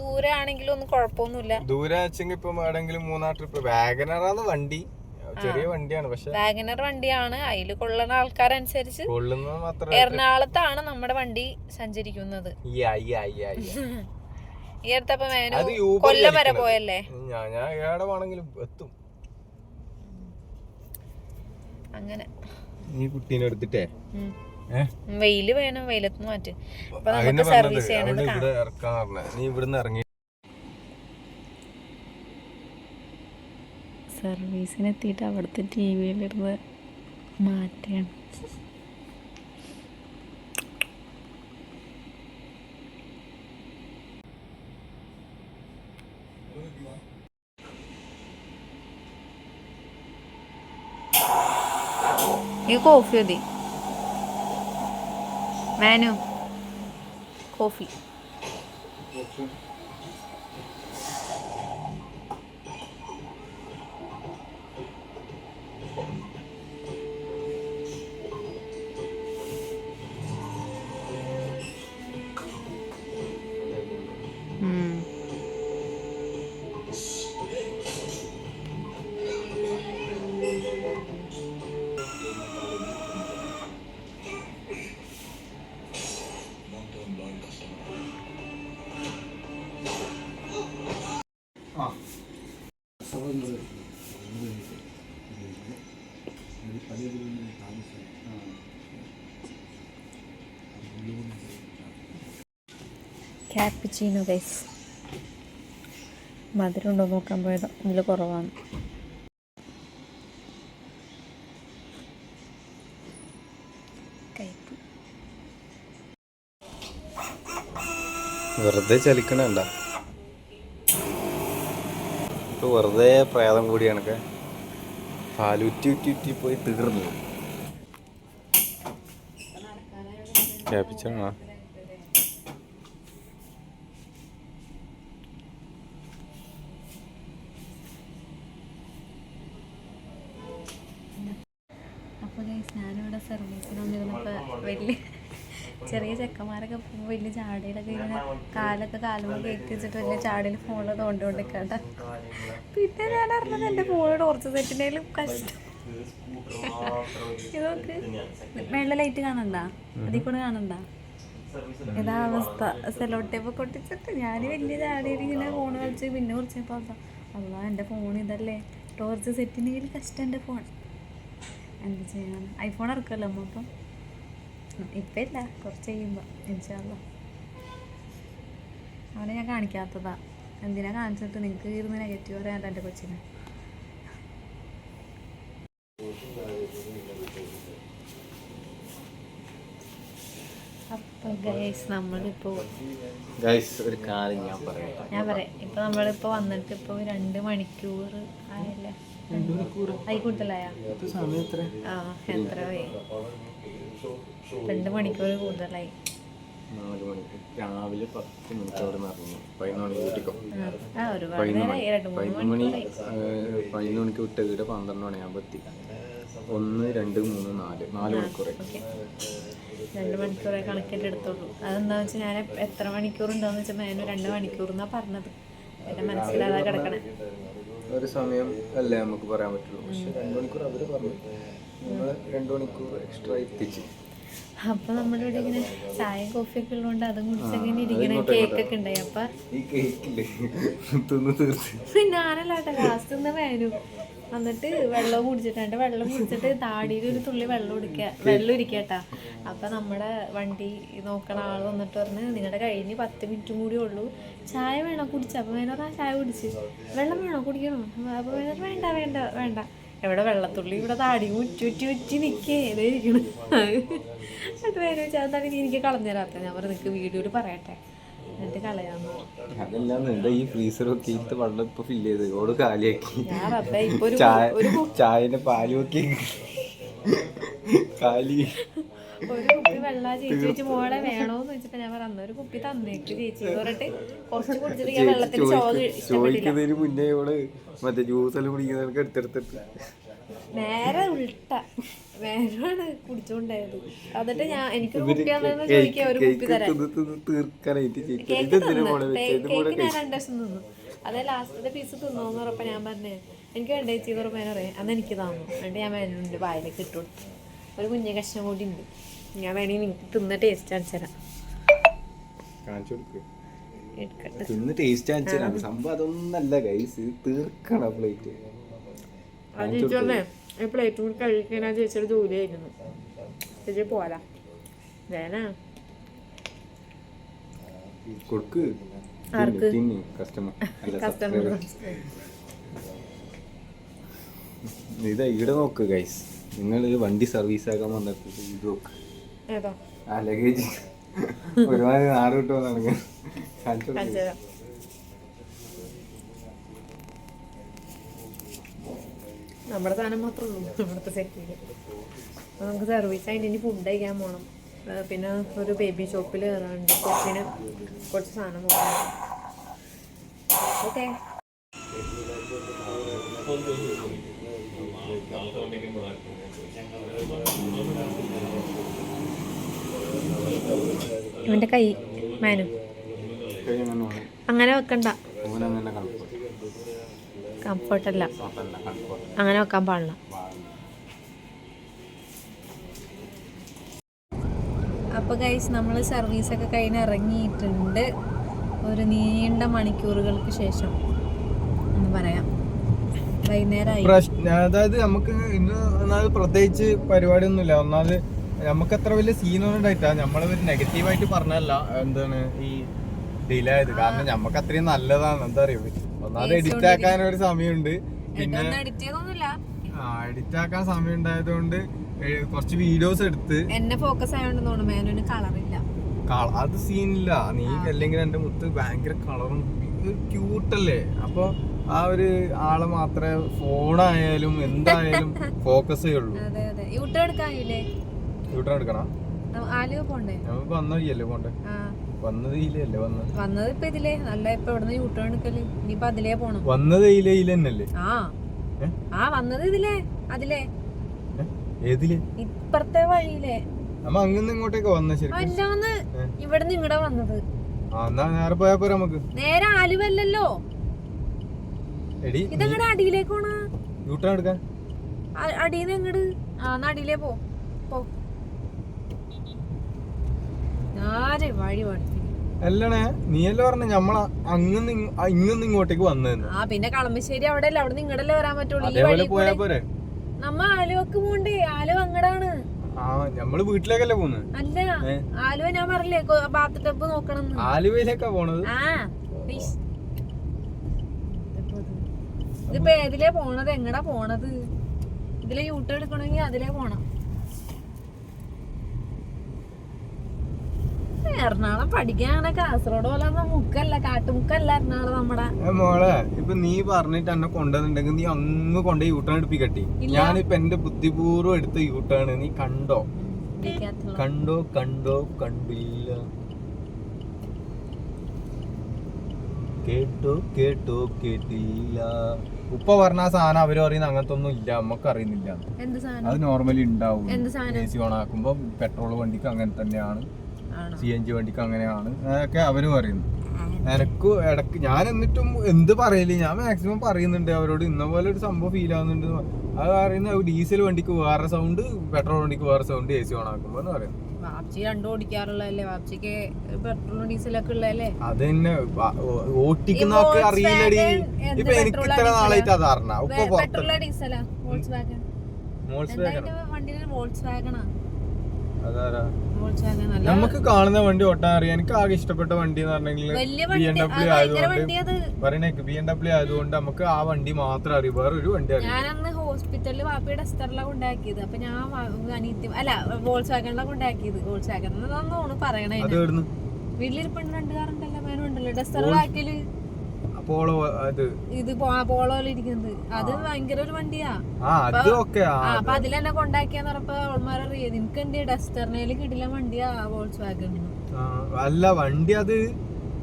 ദൂരെ ആണെങ്കിലും ഒന്നും കുഴപ്പമൊന്നുമില്ല. ദൂരെ വെച്ചെങ്കിൽ ഇപ്പൊ എവിടെങ്കിലും 3-4 ട്രിപ്പ്. വാഗനറാണ് വണ്ടി, ചെറിയ വണ്ടിയാണ്. പക്ഷെ വാഗനർ വണ്ടിയാണ്. അതിൽ കൊള്ളുന്ന ആൾക്കാരനുസരിച്ച് എറണാകുളത്താണ് നമ്മുടെ വണ്ടി സഞ്ചരിക്കുന്നത്. ഈ അടുത്തപ്പോ കൊല്ലം വരെ പോയല്ലേ. ഞാൻ എവിടെ വേണമെങ്കിലും എത്തും. അങ്ങനെ ഈ കുട്ടീനെ എടുത്തിട്ടേ വെയില് വേണം, വെയിലത്ത് മാറ്റ്. ഇപ്പൊ നമുക്ക് സർവീസ് ചെയ്യണത് നീ ഇവിടുന്ന് ഇറങ്ങി സർവീസിനെത്തിയിട്ട് അവിടുത്തെ TV-ലിരുന്ന് മാറ്റാണ്. ഈ കോഫി മതി മാനു, കോഫി. ക്യാപ്പുച്ചീനോ ഗൈസ്. മധുരം ഉണ്ടോ നോക്കാൻ പോയത്, ഇതിൽ കുറവാണ്. വെറുതെ ചലിക്കണണ്ട, ഇപ്പൊ വെറുതെ പ്രേതം കൂടിയാണൊക്കെ. പാലുറ്റി ഉറ്റി ഉറ്റി പോയി തീർന്നു. ക്യാപ്പിച്ചാണോ? അപ്പോൾ ഗൈസ് ഞാനിവിടെ സർവീസിന് വന്നിരുന്നപ്പോൾ വലിയ ചെറിയ ചെക്കന്മാരൊക്കെ പോകുമ്പോൾ വലിയ ചാടിയിലൊക്കെ ഇങ്ങനെ കാലുമ്പോൾ കയറ്റി വെച്ചിട്ട് വലിയ ചാടിയിൽ ഫോണിൽ തോണ്ടിക്കൊണ്ടിരിക്കണ്ട. പിന്നെ ഞാൻ അറിഞ്ഞത് എൻ്റെ ഫോണിൽ ടോർച്ച് സെറ്റിനേലും കഷ്ടം. ഇതൊക്കെ വെള്ള ലൈറ്റ് കാണണ്ട, അതിൽ കൂടെ കാണണ്ട. ഇതാ അവസ്ഥ. സെലോട്ടേപ്പ് കൊട്ടിച്ചിട്ട് ഞാൻ വലിയ ചാടിയിൽ ഇങ്ങനെ ഫോൺ കളിച്ച് പിന്നെ കുറിച്ചപ്പോൾ അല്ല എൻ്റെ ഫോൺ ഇതല്ലേ ടോർച്ച് സെറ്റിനേൽ കഷ്ടം എൻ്റെ ഫോൺ. എന്ത് ചെയ്യാൻ, ഐഫോൺ ഇറക്കുമല്ലോ അമ്മ. അപ്പം ഇപ്പം ഇല്ല, കുറച്ച് കഴിയുമ്പോൾ ഇൻഷാല്ലാ. അവനെ ഞാൻ കാണിക്കാത്തതാ. എന്തിനാ കാണിച്ചിട്ട് നിങ്ങൾക്ക് ഇരുന്ന് നെഗറ്റീവ് പറയാനല്ല എൻ്റെ കൊച്ചിനെ. അപ്പോൾ ഗൈസ് നമ്മളിപ്പോൾ ഒരു കാര്യം ഞാൻ പറയാം. ഇപ്പം നമ്മളിപ്പോൾ വന്നിട്ട് ഇപ്പോൾ 2 മണിക്കൂർ ആയല്ലേ. ആയിക്കൂട്ടലായ ആ എത്രയായി? 2 മണിക്കൂർ കൂടുതലായി. 4 മണിക്ക് രാവിലെ 10 മണിക്കോട് ഇറങ്ങി 11 മണിക്ക് ഒരുപാട് നേരമായി. 11 മണിക്ക് വിട്ട് വീട് 12 മണിയാകുമ്പോൾ എത്തി. 1, 2, 3, 4 മണിക്കൂർ. 2 മണിക്കൂറേ കണക്കിട്ട് എടുത്തോളൂ. അതെന്താണെന്ന് വെച്ചാൽ ഞാൻ എത്ര മണിക്കൂർ ഉണ്ടോയെന്ന് വെച്ചാൽ ഞാൻ 2 മണിക്കൂർ എന്നാണ് പറഞ്ഞത്. എൻ്റെ മനസ്സിലാതെ കിടക്കണേ. ഒരു സമയം അല്ലേ നമുക്ക് പറയാൻ പറ്റുള്ളൂ. പക്ഷെ 2 മണിക്കൂർ അവർ പറഞ്ഞു, 2 മണിക്കൂർ എക്സ്ട്രാ എത്തിച്ച്. അപ്പോൾ നമ്മുടെ ഇവിടെ ഇങ്ങനെ ചായ കോഫിയൊക്കെ ഉള്ളതുകൊണ്ട് അതും കുടിച്ചൊക്കെ ഇരിക്കണ കേക്കൊക്കെ ഉണ്ടായി. അപ്പം ഈ കേക്കില്ലേ ഞാനല്ലാട്ടെ ലാസ്റ്റ് നിന്ന് വേനു എന്നിട്ട് വെള്ളം കുടിച്ചിട്ട് താടിയിൽ ഒരു തുള്ളി വെള്ളം ഇരിക്കട്ടാ. അപ്പം നമ്മുടെ വണ്ടി നോക്കണ ആൾ വന്നിട്ട് പറഞ്ഞ് നിങ്ങളുടെ കഴിഞ്ഞ് 10 മിനിറ്റും കൂടി ഉള്ളൂ, ചായ വേണോ കുടിച്ച? അപ്പം വേനോർ ആ ചായ കുടിച്ച്. വെള്ളം വേണോ കുടിക്കണോ? അപ്പോൾ വേനോർ വേണ്ട വേണ്ട വേണ്ട. എവിടെ വെള്ളത്തുള്ളി ഇവിടെ താടി ഉറ്റി നിൽക്കേ ഇരിക്കണം. അത് വേനോ വെച്ചാൽ എന്താണ് എനിക്ക് കളഞ്ഞു തരാത്ത. ഞാൻ പറഞ്ഞു നിനക്ക് വീഡിയോയിൽ പറയട്ടെ. എന്നിട്ട് കളയാന്ന്. അതെല്ലാം എന്താ ഈ ഫ്രീസറൊക്കെ ഇട്ട് വെള്ളം ഇപ്പൊ ഫില്ല് ചെയ്ത് ഓട് കാലിയാക്കി ഞാൻ റബ്ബേ ഇപ്പൊ ചായന്റെ പാല് നോക്കി കാലി ഒരു കുപ്പി വെള്ളം ചേച്ചി വെച്ച് മോളെ വേണോന്ന് വെച്ചപ്പോ ഞാൻ പറഞ്ഞു ഒരു കുപ്പി തന്നേക്ക് ചേച്ചി പറഞ്ഞിട്ട് കുറച്ച് കുടിച്ചിട്ട് ഞാൻ വെള്ളത്തിന് ചോദിക്കുന്നതിന് മുന്നേ ഓള് മറ്റേ ജ്യൂസെല്ലാം കുടിക്കുന്നവർക്ക് എടുത്തെടുത്തിട്ട് നേരെ ഉൾട്ട വേറാണ് കുടിച്ചോണ്ടായത്. എന്നിട്ട് ഞാൻ എനിക്ക് കുപ്പിയാണെന്ന് ചോദിക്കാം ഒരു കുപ്പി തരാൻ. കേക്ക് ഞാൻ 2 ദിവസം തിന്നു. അതേ ലാസ്റ്റത്തെ പീസ് തിന്നോന്ന് പറഞ്ഞപ്പോ ഞാൻ പറഞ്ഞേ എനിക്ക് വേണ്ട ചേച്ചി കുറേ മേന പറയാം അന്ന് എനിക്ക് തന്നു. എന്നിട്ട് ഞാൻ മേനുണ്ട് വായിലേക്ക് ഇട്ടു കൊടുത്തു. ഒരു കുഞ്ഞ കഷ്ണം കൂടി ഉണ്ട്. ഞാൻ വേണമെങ്കിൽ നിങ്ങൾക്ക് തിന്ന ടേസ്റ്റ് കാണിച്ചു തരാം. സംഭവം അതൊന്നല്ല ഗൈസ്, തീർക്കണം പ്ലേറ്റ്. ഈ പ്ലേറ്റ് കൂടി കഴിക്കാൻ ആ ചേച്ചിയുടെ ജോലിയായിരുന്നു. ചേച്ചി പോരാ വേനാ കൊടുക്ക് കസ്റ്റമർ. ഇതാ ഇവിടെ നോക്ക് ഗൈസ്, നിങ്ങൾ വണ്ടി സർവീസ് ആക്കാൻ വന്നിട്ട് ഇത് നോക്ക്. ആ ലഗേജ് ഒരുമാതിരി നാട് വിട്ട് വന്നിറങ്ങി നമ്മുടെ സാധനം മാത്രമേ ഉള്ളൂ ഇവിടുത്തെ സെറ്റിൽ. നമുക്ക് സർവീസ് ആയിട്ട് ഇനി ഫുഡ് കഴിക്കാൻ പോകണം. പിന്നെ ഒരു ബേബി ഷോപ്പിൽ കയറാറുണ്ട്. കൊച്ചിന് കുറച്ച് സാധനം നോക്കാം. ഓക്കെ ഇവന്റെ കൈ മാനു അങ്ങനെ വെക്കണ്ട, കംഫർട്ടല്ല, അങ്ങനെ വെക്കാൻ പാടില്ല. അപ്പോൾ ഗൈസ് നമ്മൾ സർവീസൊക്കെ കഴിഞ്ഞ് ഇറങ്ങിയിട്ടുണ്ട്. ഒരു നീണ്ട മണിക്കൂറുകൾക്ക് ശേഷം എന്ന് പറയാം. വൈകുന്നേരമായി. അതായത് നമുക്ക് ഇന്ന് ഒന്നാമത് പ്രത്യേകിച്ച് പരിപാടിയൊന്നുമില്ല. ഒന്നാമത് നമുക്ക് അത്ര വലിയ സീനൊന്നും ഉണ്ടായിട്ടാ. നമ്മളൊരു നെഗറ്റീവായിട്ട് പറഞ്ഞല്ല എന്താണ് ഈ ഡിലേ ആയത്. കാരണം നമുക്ക് അത്രയും നല്ലതാണ്. എന്താ പറയുക, ഒന്നാമത് എഡിറ്റ് ആക്കാൻ ഒരു സമയമുണ്ട്. പിന്നെ എഡിറ്റ് ആക്കാൻ സമയം ഉണ്ടായതുകൊണ്ട് കുറച്ച് വീഡിയോസ് എടുത്ത് എന്നെ ഫോക്കസ് ആയതുകൊണ്ട് മേനോന് കളറില്ല. അത് സീനില്ല. നീ അല്ലെങ്കിൽ എന്റെ മുത്ത് ഭയങ്കര കളറും ക്യൂട്ടല്ലേ. അപ്പൊ ആ ഒരു ആളെ മാത്രമേ ഫോണായാലും എന്തായാലും ഫോക്കസ് ചെയ്യുള്ളൂ. യൂട്ടേൺ എടുക്കണം. നമുക്ക് വന്ന വഴിയല്ലേ പോണ്ടേ? വന്നത് ഇതിലല്ലേ വന്നത് ഇപ്പൊ ഇതിലേ നല്ല. ഇപ്പൊ ഇവിടുന്ന് യൂട്ടേൺ എടുക്കല് ഇനിയിപ്പൊ അതിലേ പോണം. വന്നത് ഇതിലല്ലേ? ആ വന്നത് ഇതിലേ അതിലേ ഏതില്? ഇപ്പുറത്തെ വഴിയിലേ. നമ്മ അങ്ങനെ ഇങ്ങോട്ടേക്ക് വന്ന ശരി അല്ലാന്ന് ഇവിടുന്ന് ഇങ്ങടെ വന്നത്. നേരെ പോയാ പോരാ നമുക്ക്. നേരെ ആലുവല്ലല്ലോ, ഇതങ്ങടെ അടിയിലേക്ക് പോണ. യൂട്ടേൺ എടുക്കാൻ അടിയിന്ന് എങ്ങട്? അടിയിലേ പോ. ആരെ വഴി പഠിപ്പിക്കും അല്ലണേ. നീയല്ലേ പറഞ്ഞ നമ്മള ഇങ്ങൊന്നും ഇങ്ങോട്ടേക്ക് വന്നതെന്ന്. പിന്നെ കളമശ്ശേരി അവിടെ അല്ല, അവിടെ നിങ്ങടല്ലേ വരാൻ പറ്റുള്ളൂ. അതേപോലെ പോയാ പോരെ. നമ്മ ആലുവക്ക് പോണ്ടേ? ആലുവ അങ്ങടാണ്. നമ്മള് വീട്ടിലേക്കല്ലേ പോന്ന്? അല്ല, ആലുവ ഞാൻ പറഞ്ഞില്ലേ ബാത്ത് ടബ് നോക്കണം. ആലുവയിലേക്കാ പോണത്. ഇതിപ്പോ ഏതിലേ പോണത്? എങ്ങടാ പോണത്? ഇതിലെ യൂട്ടേൺ എടുക്കണമെങ്കിൽ അതിലേ പോണം. എറണാകുളം പഠിക്കാൻ കാസർഗോഡ് പോലെ മുക്കല്ല, കാട്ടുമുക്കല്ല എറണാകുളം നമ്മടെ. മോളെ ഇപ്പൊ നീ പറഞ്ഞിട്ട് എന്നെ കൊണ്ടുവന്നിട്ടുണ്ടെങ്കിൽ നീ അങ്ങ് കൊണ്ട് യൂട്ടേൺ എടുപ്പിക്കട്ടി. ഞാനിപ്പൊ എന്റെ ബുദ്ധിപൂർവ്വം എടുത്ത യൂട്ടേൺ നീ കണ്ടോ? കണ്ടില്ല. കേട്ടില്ല. ഉപ്പ പറഞ്ഞ സാധനം അവര് പറയുന്ന അങ്ങനത്തെ ഒന്നും ഇല്ല, നമുക്ക് അറിയുന്നില്ല. അത് നോർമലി ഉണ്ടാവും. AC ഓൺ ആക്കുമ്പോ പെട്രോൾ വണ്ടിക്ക് അങ്ങനെ തന്നെയാണ്, CNG വണ്ടിക്ക് അങ്ങനെയാണ്, അതൊക്കെ അവര് പറയുന്നു. എനക്ക് ഇടക്ക് ഞാൻ എന്നിട്ടും എന്ത് പറയല്, ഞാൻ മാക്സിമം പറയുന്നുണ്ട് അവരോട് ഇന്ന പോലെ ഒരു സംഭവം ഫീൽ ആവുന്നുണ്ട്. അത് പറയുന്നത് ഡീസൽ വണ്ടിക്ക് വേറെ സൗണ്ട്, പെട്രോൾ വണ്ടിക്ക് വേറെ സൗണ്ട് AC ഓൺ ആക്കുമ്പോ എന്ന് പറയുന്നത്. വാപ്ചി രണ്ടും ഓടിക്കാറുള്ളതല്ലേ? വാപ്ചിക്ക് പെട്രോളും ഡീസലൊക്കെ ഉള്ളതല്ലേ? അത് തന്നെ ഓട്ടിക്കുന്ന അറിയില്ലടി. ഇപ്പൊ എനിക്ക് ഇത്ര നാളായിട്ട് അത് അറിഞ്ഞ പെട്രോളാ ഡീസലാ? വണ്ടിയിൽ വോൾക്സ് വാഗണാ. നമുക്ക് കാണുന്ന വണ്ടി ഓട്ടാൻ അറിയാം. എനിക്ക് ആകെ ഇഷ്ടപ്പെട്ട വണ്ടി എന്ന് പറഞ്ഞെങ്കിൽ BMW ആയതുകൊണ്ട് നമുക്ക് ആ വണ്ടി മാത്രം അറിയും, വേറെ ഒരു വണ്ടി അറിയാം. ഞാനന്ന് ഹോസ്പിറ്റലിൽ വാപ്പിയുടെ ഡസ്റ്ററിലാണ് കൊണ്ടാക്കിയത്. അപ്പൊ ഞാൻ അനിത്യം അല്ല വോൾക്സ് വാഗണിലാണ് കൊണ്ടാക്കിയത്. വോൾക്സ് വാഗൺ പറയണേ വീട്ടിലിരിപ്പുണ്ട് 2 കാറുണ്ടല്ലോ, വേനുണ്ടല്ലോ. ഡസ്റ്റർ ബാക്കില് പോളോ ഇത് പോളോയിൽ ഇരിക്കുന്നത് അത് ഭയങ്കര ഒരു വണ്ടിയാ. അപ്പൊ അതിൽ എന്നെ കൊണ്ടാക്കിയാന്ന് പറഞ്ഞപ്പോ അവൾമാരറിയത് നിനക്ക് എന്റെ ഡസ്റ്ററിനേല് കിടില വണ്ടിയാ വോൾസ് വാഗൺ. അല്ല വണ്ടി അത്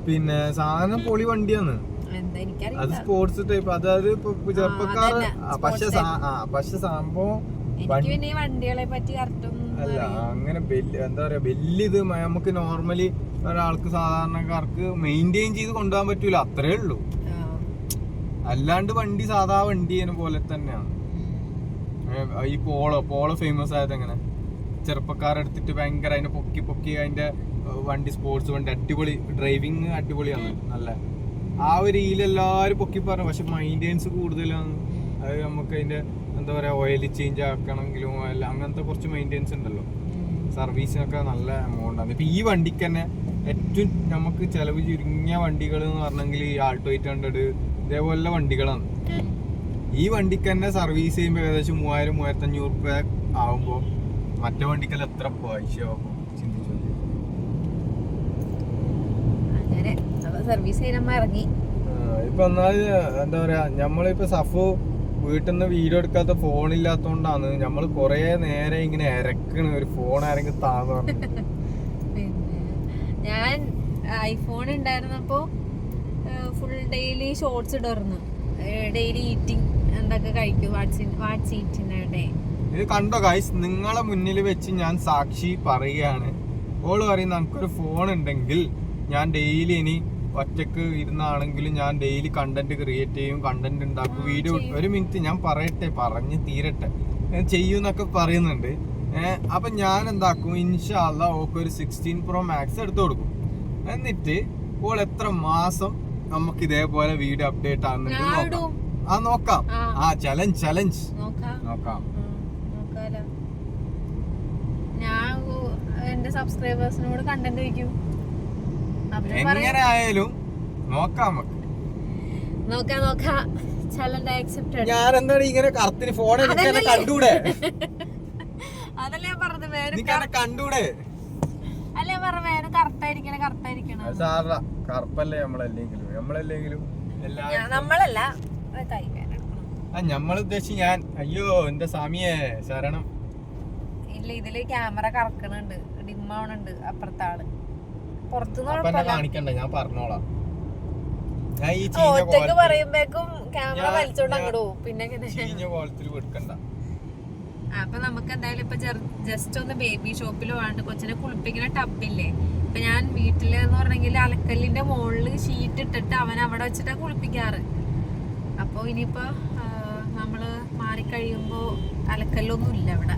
പിന്നെ സാധനം പൊളി വണ്ടിയാണ്. എന്താ എനിക്കറിയില്ല, അത് സ്പോർട്സ് ടൈപ്പ്, അതായത് ചെറുപ്പക്കാർ. പക്ഷെ സംഭവം എനിക്ക് പിന്നെ ഈ വണ്ടികളെ പറ്റി അല്ല അങ്ങനെ എന്താ പറയാ വലിയ ഇത് നമുക്ക് നോർമലി ഒരാൾക്ക് സാധാരണക്കാർക്ക് മെയിൻറ്റെയിൻ ചെയ്ത് കൊണ്ടുപോകാൻ പറ്റൂല, അത്രേ ഉള്ളൂ. അല്ലാണ്ട് വണ്ടി സാധാ വണ്ടി പോലെ തന്നെയാണ്. ഈ പോളോ ഫേമസ് ആയത് എങ്ങനെ ചെറുപ്പക്കാരെടുത്തിട്ട് ഭയങ്കര അതിനെ പൊക്കി അതിന്റെ വണ്ടി സ്പോർട്സ് വണ്ടി അടിപൊളി, ഡ്രൈവിങ് അടിപൊളിയാണ് നല്ല. ആ ഒരു രീതിയിൽ എല്ലാവരും പൊക്കി പറഞ്ഞു. പക്ഷെ മെയിൻ്റെനൻസ് കൂടുതലാണ്. അത് നമുക്ക് അതിന്റെ എന്താ പറയാ ഓയിൽ ചേഞ്ച് ആക്കണമെങ്കിലും അല്ല അങ്ങനത്തെ കുറച്ച് മെയിൻ്റെനൻസ് ഉണ്ടല്ലോ. സർവീസിനൊക്കെ നല്ല എമൗണ്ട് ആണ്. ഇപ്പൊ ഈ വണ്ടിക്ക് തന്നെ ഏറ്റവും നമുക്ക് ചെലവ് ചുരുങ്ങിയ വണ്ടികൾ എന്ന് പറഞ്ഞെങ്കിൽ ഈ ആൾട്ടോ 800 ഇതേപോലുള്ള വണ്ടികളാണ്. ഈ വണ്ടിക്ക് തന്നെ സർവീസ് ചെയ്യുമ്പോൾ ഏകദേശം 3000-3500 രൂപ ആവുമ്പോ മറ്റേ വണ്ടിക്കെല്ലാം എത്ര പൈസയാകും ചിന്തിച്ചു. സർവീസ് ഇറങ്ങി. ഇപ്പൊ എന്നാല് എന്താ പറയാ, നമ്മളിപ്പോ സഫു വീട്ടിൽ നിന്ന് വീഡിയോ എടുക്കാത്ത ഫോണില്ലാത്തോണ്ടാണ് നമ്മൾ കൊറേ നേരം ഇങ്ങനെ ഇരക്കണ് ഒരു ഫോൺ ആരെങ്കിലും താന്ന് പറഞ്ഞു. പിന്നെ ഞാൻ ഐഫോൺ ഉണ്ടായിരുന്നപ്പോ ഫുൾ ഡെയിലി ഷോർട്സ് ഇടുന്നു, ഡെയിലി ഈറ്റിംഗ് എന്തൊക്കെ കഴിക്കും, വാട്സ് ഈറ്റിന്റെ ഡേ. ഇത് കണ്ടോ ഗൈസ്, നിങ്ങളെ മുന്നിൽ വെച്ച് ഞാൻ സാക്ഷി പറയുകയാണ്. ഓള് പറയുന്ന നമുക്കൊരു ഫോൺ ഉണ്ടെങ്കിൽ ഞാൻ ഡെയിലി ഇനി ഒറ്റക്ക് ഇരുന്നാണെങ്കിലും ഞാൻ ഡെയിലി കണ്ടന്റ് ക്രിയേറ്റ് ചെയ്യും, കണ്ടന്റ് ഉണ്ടാക്കും, വീഡിയോ. ഒരു മിനിറ്റ് ഞാൻ പറഞ്ഞ് തീരട്ടെ, ചെയ്യൂന്നൊക്കെ പറയുന്നുണ്ട്. അപ്പൊ ഞാൻ എന്താക്കും, ഇൻഷാ അല്ലാ ഓക്ക് ഒരു 16 Pro Max എടുത്തു കൊടുക്കും. എന്നിട്ട് ഓൾ എത്ര മാസം നമുക്ക് ഇതേപോലെ വീഡിയോ അപ്ഡേറ്റ് ആകുന്നുണ്ട് നോക്കാം. ചലഞ്ച് നോക്കാം. ഞാൻ എന്റെ സബ്സ്ക്രൈബേഴ്സിനോട് കണ്ടന്റ് വയ്ക്കും. എങ്ങനെ ആയാലും നോക്കാം. Challenge accepted. ഞാൻ എന്താണ് ഇങ്ങനെ കറത്തിന് ഫോൺ കണ്ടൂടെ? അതല്ലേ പറഞ്ഞത്, വേറെ കണ്ടൂടെ? അല്ലേ പറഞ്ഞ വേറെ കറക്റ്റായിരിക്കണം. കറുപ്പല്ലേ നമ്മളല്ലെങ്കിലും നമ്മളല്ല നമ്മൾ ഉദ്ദേശിച്ച് ഞാൻ അയ്യോ എന്റെ സ്വാമിയെ ശരണം. ഇല്ല, ഇതില് ക്യാമറ കറക്കണുണ്ട്, ഡിമ്മാവണുണ്ട് അപ്പുറത്താള്. കാണിക്കണ്ട, ഞാൻ പറഞ്ഞോളാം. ഒറ്റക്ക് പറയുമ്പോഴേക്കും ക്യാമറ വലിച്ചോണ്ട് അങ്ങോട്ട് പോകും. പിന്നെ വെക്കണ്ട. അപ്പൊ നമുക്ക് എന്തായാലും ഇപ്പൊ ജസ്റ്റ് ഒന്ന് ബേബി ഷോപ്പിൽ വേണ്ട കൊച്ചിനെ കുളിപ്പിക്കുന്ന ടബില്ലേ. ഇപ്പൊ ഞാൻ വീട്ടില് എന്ന് പറഞ്ഞെങ്കിൽ അലക്കല്ലിന്റെ മുകളില് ഷീറ്റ് ഇട്ടിട്ട് അവൻ അവിടെ വെച്ചിട്ടാ കുളിപ്പിക്കാറ്. അപ്പൊ ഇനിയിപ്പോ നമ്മള് മാറിക്കഴിയുമ്പോ അലക്കല്ലൊന്നും ഇല്ല അവിടെ.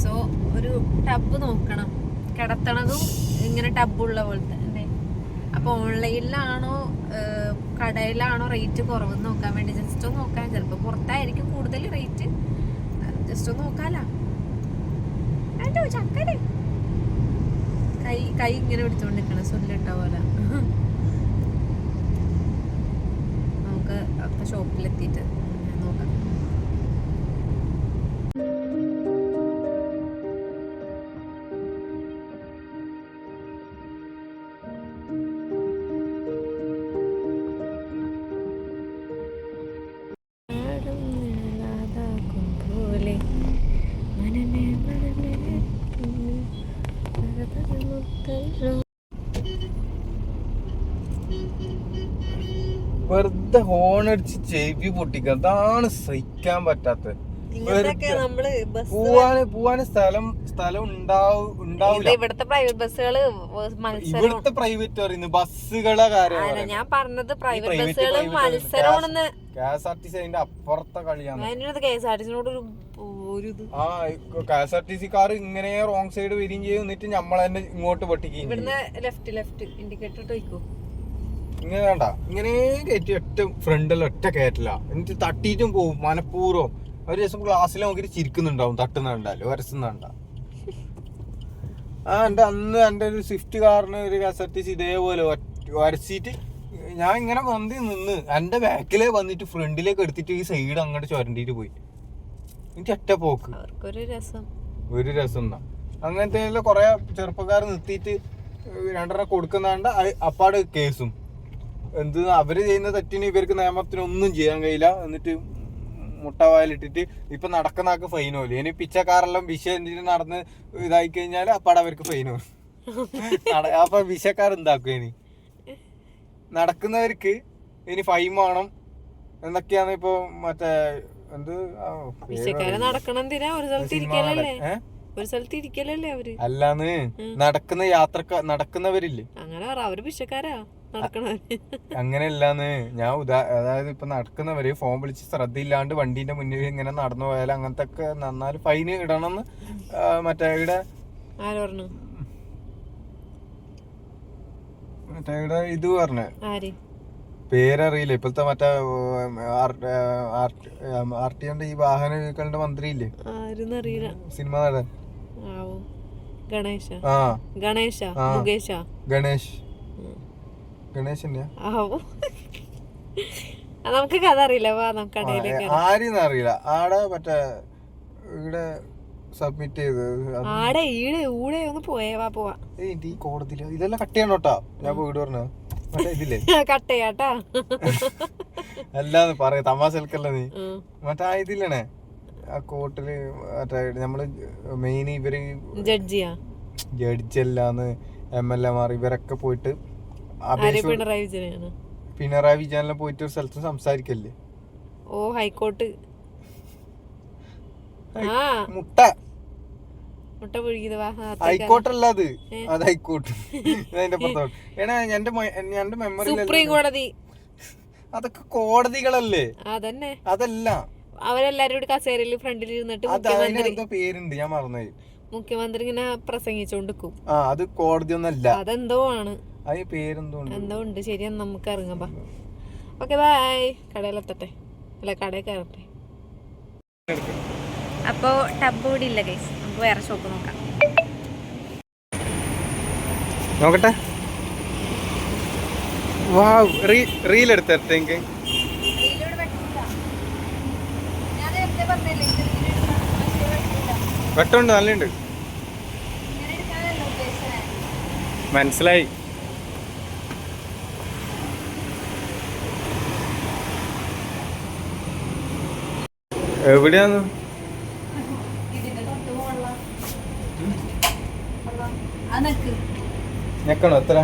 സോ ഒരു ടബ് നോക്കണം, കിടത്തണതും ഇങ്ങനെ ടബുള്ള പോലത്തെ. അപ്പൊ ഓൺലൈനിലാണോ കടയിലാണോ റേറ്റ് കുറവെന്ന് നോക്കാൻ വേണ്ടി ജസ്റ്റ് ഒന്ന് നോക്കാൻ. ചിലപ്പോ പുറത്തായിരിക്കും കൂടുതൽ റേറ്റ്, ജസ്റ്റ് ഒന്ന് നോക്കാലോ. ചക്കരെ കൈ ഇങ്ങനെ പിടിച്ചോണ്ടിരിക്കണം, സുല്ലിട്ട പോലെ. നമുക്ക് അപ്പൊ ഷോപ്പിലെത്തിയിട്ട് നോക്കാം. വെറുതെ ഹോൺ അടിച്ച് ചെവി പൊട്ടിക്കുക, അതാണ് സഹിക്കാൻ പറ്റാത്തത്. പോവാന് സ്ഥലം ഉണ്ടാവില്ല. ഇവിടുത്തെ പ്രൈവറ്റ് ബസ്സുകള് ഇവിടുത്തെ പ്രൈവറ്റ് പറയുന്നത് ബസ്സുകളെ കാര്യം ഞാൻ പറഞ്ഞത്. പ്രൈവറ്റ് ബസ്സുകള് മത്സരമാണെന്ന്. KSRTC അതിന്റെ അപ്പുറത്തെ കളിയാണ്. KSRTCനോട് KSRTC കാർ ഇങ്ങനെ റോങ് സൈഡ് വരികയും ചെയ്യും, എന്നിട്ട് നമ്മൾ തന്നെ ഇങ്ങോട്ട് പൊട്ടിക്കും. ഇവിടുന്ന് ലെഫ്റ്റ് ഇൻഡിക്കേറ്റർ ഇട്ട് ഇങ്ങനെ വേണ്ട, ഇങ്ങനെ കയറ്റി ഒറ്റ ഫ്രണ്ടിൽ ഒറ്റ കയറ്റില്ല, എന്നിട്ട് തട്ടിയിട്ടും പോവും മനഃപൂർവ്വം. ഒരു ദിവസം ക്ലാസ്സിൽ നോക്കിട്ട് ചിരിക്കുന്നുണ്ടാവും, തട്ടുന്നുണ്ടല്ലോ, വരസുന്നുണ്ട. അന്ന് എന്റെ ഒരു സ്വിഫ്റ്റ് കാറിന് ഒരു KSRTC ഇതേപോലെ വരച്ചിട്ട് ഞാൻ ഇങ്ങനെ വന്ന് നിന്ന് എന്റെ ബാക്കിലേ വന്നിട്ട് ഫ്രണ്ടിലേക്ക് എടുത്തിട്ട് ഈ സൈഡ് അങ്ങോട്ട് ചുരണ്ടിട്ട് പോയി. എനിക്ക് ഒറ്റ പോക്ക് ഒരു രസം. അങ്ങനത്തെ കൊറേ ചെറുപ്പക്കാർ നിർത്തിയിട്ട് രണ്ടെണ്ണം കൊടുക്കുന്നാണ്ട് അപ്പാട് കേസും. എന്ത് അവര് ചെയ്യുന്ന തെറ്റിന് ഇവർക്ക് നിയമത്തിന് ഒന്നും ചെയ്യാൻ കഴിയില്ല. എന്നിട്ട് മുട്ടവായിലിട്ടിട്ട് ഇപ്പൊ നടക്കുന്ന ആൾക്ക് ഫൈനോ ഇല്ല. ഇനി പിച്ചക്കാരെല്ലാം വിഷയം നടന്ന് ഇതായി കഴിഞ്ഞാല് അപ്പാട് അവർക്ക് ഫൈനോ. അപ്പൊ വിഷക്കാർ എന്താക്കും? ഇനി നടക്കുന്നവർക്ക് ഇനി ഫൈൻ വേണം എന്നൊക്കെയാണ് ഇപ്പൊ മറ്റേ എന്ത് അല്ലാന്ന് നടക്കുന്നവരില്ലേ അങ്ങനെയല്ലാന്ന് ഞാൻ അതായത് ഇപ്പൊ നടക്കുന്നവര് ഫോൺ വിളിച്ച് ശ്രദ്ധയില്ലാണ്ട് വണ്ടീന്റെ മുന്നിൽ ഇങ്ങനെ നടന്നു പോയാൽ അങ്ങനത്തെ ഒക്കെ നന്നാല് ഫൈന് ഇടണമെന്ന് മറ്റേ ഇവിടെ ഇത് പറഞ്ഞ പേരറിയില്ല. ഇപ്പോഴത്തെ മറ്റേ ആർടിഒന്റെ ഈ വാഹനങ്ങളുടെ മന്ത്രി ഇല്ലേ, സിനിമ നടൻ ഗണേശന്റെ നമുക്ക് കഥ അറിയില്ല. ആരെയും അറിയില്ല. ആടെ മറ്റേ ഇവിടെ സബ്മിറ്റ് ചെയ്ത് പോവാ ഈ കോടതിയില് ഇതെല്ലാം കട്ട് ചെയ്യണോട്ടാ. ഞാൻ വീട് പറഞ്ഞ മറ്റേ ഇതില്ലേ കട്ടയാട്ടാ അല്ലാന്ന് പറയാ തമാശക്കല്ല നീ. മറ്റേ ആ ഇതില്ലേ ആ കോർട്ടില് മറ്റേ നമ്മള് മെയിൻ ഇവര് ജഡ്ജല്ലാന്ന് MLA മാർ ഇവരൊക്കെ പോയിട്ട് പിണറായി വിജയനെല്ലാം പോയിട്ട് ഒരു സ്ഥലത്ത് സംസാരിക്കല്ലേ. ഹൈക്കോർട്ട് മുട്ട ഹൈക്കോട്ടല്ല അത് ഹൈക്കോർട്ട്. അതിന്റെ പുറത്തോട്ട് എന്റെ മെമ്മറി സുപ്രീം കോടതി അതൊക്കെ കോടതികളല്ലേ. അതന്നെ അതല്ല അവരെല്ലാരും കസേരയിൽ ഫ്രണ്ടിൽ ഇരുന്നിട്ട് പേരുണ്ട് ഞാൻ മറന്നുപോയി. മുഖ്യമന്ത്രി ഇങ്ങനെ പ്രസംഗിച്ചോണ്ടിരിക്കും. അത് കോടതി ഒന്നല്ല, അതെന്തോ ആണ്. അത് പേരെന്തോ എന്തോ ഉണ്ട്. ശരിയാ, നമുക്ക് ഇറങ്ങാം. Okay bye. കടയിലെത്തട്ടെ, അല്ല കടയിൽ കയറട്ടെ. അപ്പോ ടബ് കൂടി ഇല്ല ഗൈസ്, നമുക്ക് വേറെ ഷോപ്പ് നോക്കാം. നോക്കട്ടെ. റീൽ എടുത്തെനിക്ക് വെട്ടുണ്ട്, നല്ലുണ്ട്, മനസ്സിലായി. എവിടെയാന്ന് ഞെക്കണോ? എത്ര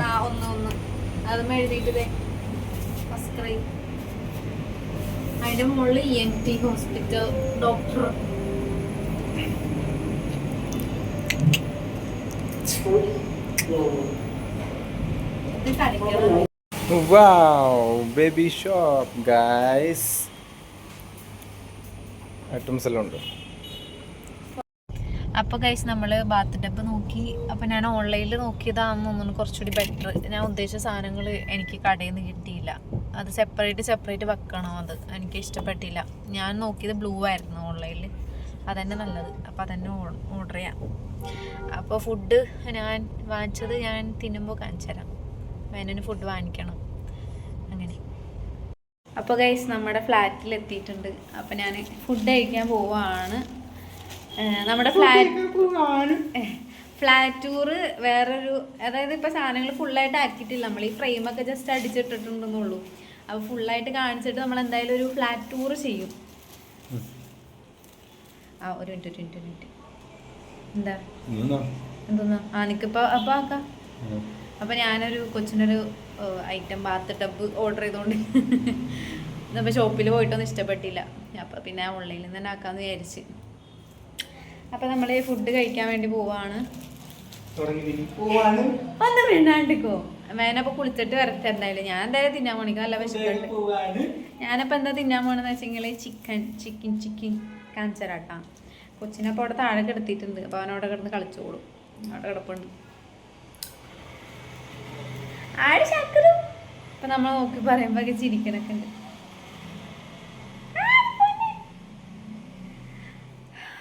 അതിന്റെ മുകളിൽ ENT hospital doctor. Wow, baby shop guys. Items എല്ലാം ഉണ്ട്. അപ്പോൾ ഗൈസ് നമ്മൾ ബാത്ത് ടബ് നോക്കി. അപ്പോൾ ഞാൻ ഓൺലൈനിൽ നോക്കിയതാണെന്ന് തോന്നുന്നു കുറച്ചുകൂടി ബെറ്റർ. ഞാൻ ഉദ്ദേശിച്ച സാധനങ്ങൾ എനിക്ക് കടയിൽ നിന്ന് കിട്ടിയില്ല. അത് സെപ്പറേറ്റ് വെക്കണം. അത് എനിക്ക് ഇഷ്ടപ്പെട്ടില്ല. ഞാൻ നോക്കിയത് ബ്ലൂ ആയിരുന്നു ഓൺലൈനിൽ, അതന്നെ നല്ലത്. അപ്പോൾ അതന്നെ ഓർഡർ ചെയ്യാം. അപ്പോൾ ഫുഡ് ഞാൻ വാങ്ങിച്ചത് ഞാൻ തിന്നുമ്പോൾ കാണിച്ചു തരാം. വേനന് ഫുഡ് വാങ്ങിക്കണം അങ്ങനെ. അപ്പോൾ ഗൈസ് നമ്മുടെ ഫ്ലാറ്റിൽ എത്തിയിട്ടുണ്ട്. അപ്പോൾ ഞാൻ ഫുഡ് കഴിക്കാൻ പോവാണ്. നമ്മുടെ ഫ്ലാറ്റ് ടൂറ് വേറൊരു, അതായത് ഇപ്പോൾ സാധനങ്ങൾ ഫുള്ളായിട്ട് ആക്കിയിട്ടില്ല. നമ്മൾ ഈ ഫ്രെയിമൊക്കെ ജസ്റ്റ് അടിച്ചിട്ടിട്ടുണ്ടെന്നുള്ളൂ. അപ്പോൾ ഫുള്ളായിട്ട് കാണിച്ചിട്ട് നമ്മൾ എന്തായാലും ഒരു ഫ്ലാറ്റ് ടൂറ് ചെയ്യും. ഒരു മിനിറ്റ് എന്താ എന്തോന്നാ നിക്കിപ്പോൾ അപ്പോൾ ആക്കാം. അപ്പോൾ ഞാനൊരു കൊച്ചിനൊരു ഐറ്റം ബാത്ത് ടബ് ഓർഡർ ചെയ്തുകൊണ്ട് ഇന്നിപ്പോൾ ഷോപ്പിൽ പോയിട്ടൊന്നും ഇഷ്ടപ്പെട്ടില്ല. അപ്പോൾ പിന്നെ ഓൺലൈനിൽ നിന്ന് തന്നെ ആക്കാമെന്ന് വിചാരിച്ച്. അപ്പോൾ നമ്മൾ ഫുഡ് കഴിക്കാൻ വേണ്ടി പോവാണ്. ഒന്ന് വീണ്ടാണ്ടിക്കോ മേനപ്പോൾ കുളിച്ചിട്ട് വരട്ടെ. എന്തായാലും ഞാൻ എന്തായാലും തിന്നാൻ പോണിക്ക് നല്ല വിശക്കുണ്ട്. ഞാനപ്പോൾ എന്താ തിന്നാൻ പോകണമെന്ന് വെച്ചെങ്കിൽ ചിക്കൻ കാണിച്ചരാട്ടാ. കൊച്ചിനപ്പോൾ അവിടെ താഴെ കിടത്തിയിട്ടുണ്ട്. അപ്പോൾ അവനവിടെ കിടന്ന് കളിച്ചോളും. അവിടെ കിടപ്പുണ്ട് ആട് ശക്കരു. അപ്പം നമ്മൾ നോക്കി പറയുമ്പോൾ ചിരിക്കണൊക്കെ ഉണ്ട്.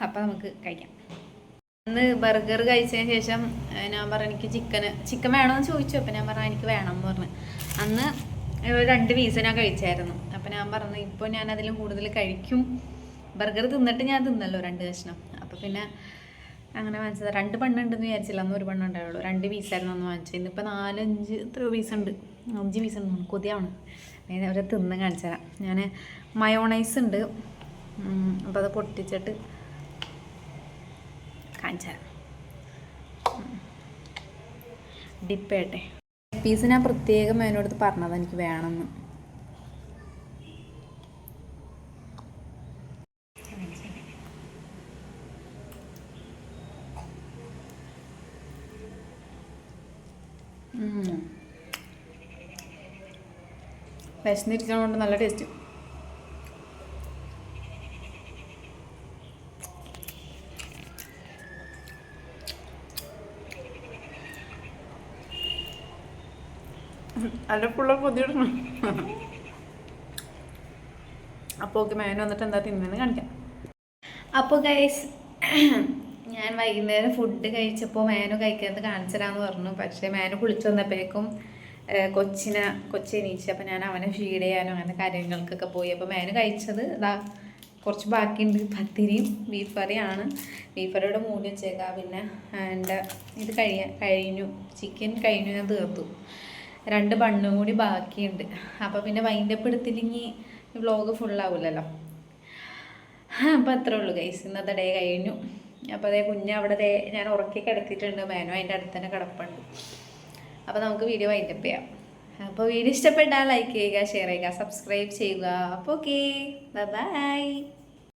അപ്പം നമുക്ക് കഴിക്കാം. അന്ന് ബർഗർ കഴിച്ചതിന് ശേഷം ഞാൻ പറഞ്ഞു എനിക്ക് ചിക്കൻ വേണമെന്ന് ചോദിച്ചു. അപ്പം ഞാൻ പറഞ്ഞു എനിക്ക് വേണം എന്ന് പറഞ്ഞു. അന്ന് 2 പീസ് ഞാൻ കഴിച്ചായിരുന്നു. അപ്പം ഞാൻ പറഞ്ഞു ഇപ്പോൾ ഞാൻ അതിലും കൂടുതൽ കഴിക്കും. ബർഗർ തിന്നിട്ട് ഞാൻ തിന്നല്ലോ 2 കഷ്ണം. അപ്പം പിന്നെ അങ്ങനെ വാങ്ങിച്ചത്. 2 പെണ്ണുണ്ടെന്ന് വിചാരിച്ചില്ല, അന്ന് ഒരു പെണ്ണുണ്ടായുള്ളൂ. 2 പീസായിരുന്നു അന്ന് വാങ്ങിച്ചത്. ഇന്നിപ്പോൾ 4-5 എത്രയോ പീസുണ്ട്, 5 പീസുണ്ട്. കൊതിയാണ്. ഞാൻ അവരെ തിന്ന് കാണിച്ചു തരാം. ഞാൻ മയോണൈസ് ഉണ്ട്, അപ്പോൾ അത് പൊട്ടിച്ചിട്ട് കാണിച്ചു തരാം. ഡിപ്പ് ചെയ്യട്ടെ. പീസ് ഞാൻ പ്രത്യേകം അതിനോടത്ത് പറഞ്ഞത് എനിക്ക് വേണമെന്ന്. വിശന്നിരിക്കണോണ്ട് നല്ല ടേസ്റ്റ്. അതിൻ്റെ ഫുള്ള പൊതിയിടണം. അപ്പോൾ ഓക്കെ, മേനു വന്നിട്ട് എന്താ തിന്നെന്ന് കാണിക്കാം. അപ്പോൾ ഗൈസ്, ഞാൻ വൈകുന്നേരം ഫുഡ് കഴിച്ചപ്പോൾ മേനു കഴിക്കുന്നത് കാണിച്ചു തരാമെന്ന് പറഞ്ഞു. പക്ഷേ മേനു കുളിച്ച് വന്നപ്പോഴേക്കും കൊച്ചി എണീച്ചു. അപ്പോൾ ഞാൻ അവനെ ഫീഡ് ചെയ്യാനും അങ്ങനെ കാര്യങ്ങൾക്കൊക്കെ പോയി. അപ്പോൾ മേനു കഴിച്ചത് ഇതാ കുറച്ച് ബാക്കിയുണ്ട്. പത്തിരിയും ബീഫ് കറിയാണ്. ബീഫ് കറിയുടെ മൂടി വെച്ചേക്കാം. പിന്നെ എൻ്റെ ഇത് കഴിഞ്ഞു, ചിക്കൻ കഴിഞ്ഞു, ഞാൻ തീർത്തു. 2 ബണ്ണും കൂടി ബാക്കിയുണ്ട്. അപ്പോൾ പിന്നെ വൈൻഡപ്പ് എടുത്തില്ലെങ്കിൽ വ്ളോഗ് ഫുള്ളാവില്ലല്ലോ. അപ്പോൾ അത്രേ ഉള്ളൂ ഗൈസ്, ഇന്നത്തെ ഡേ കഴിഞ്ഞു. അപ്പോൾ അതേ അവിടെ ഞാൻ ഉറക്കി കിടത്തിയിട്ടുണ്ട്. മേനു അതിൻ്റെ അടുത്ത് തന്നെ കിടപ്പുണ്ട്. അപ്പോൾ നമുക്ക് വീഡിയോ വൈൻഡപ്പ് ചെയ്യാം. അപ്പോൾ വീഡിയോ ഇഷ്ടപ്പെട്ടാൽ ലൈക്ക് ചെയ്യുക, ഷെയർ ചെയ്യുക, സബ്സ്ക്രൈബ് ചെയ്യുക. അപ്പോൾ ഓക്കെ, ബൈ.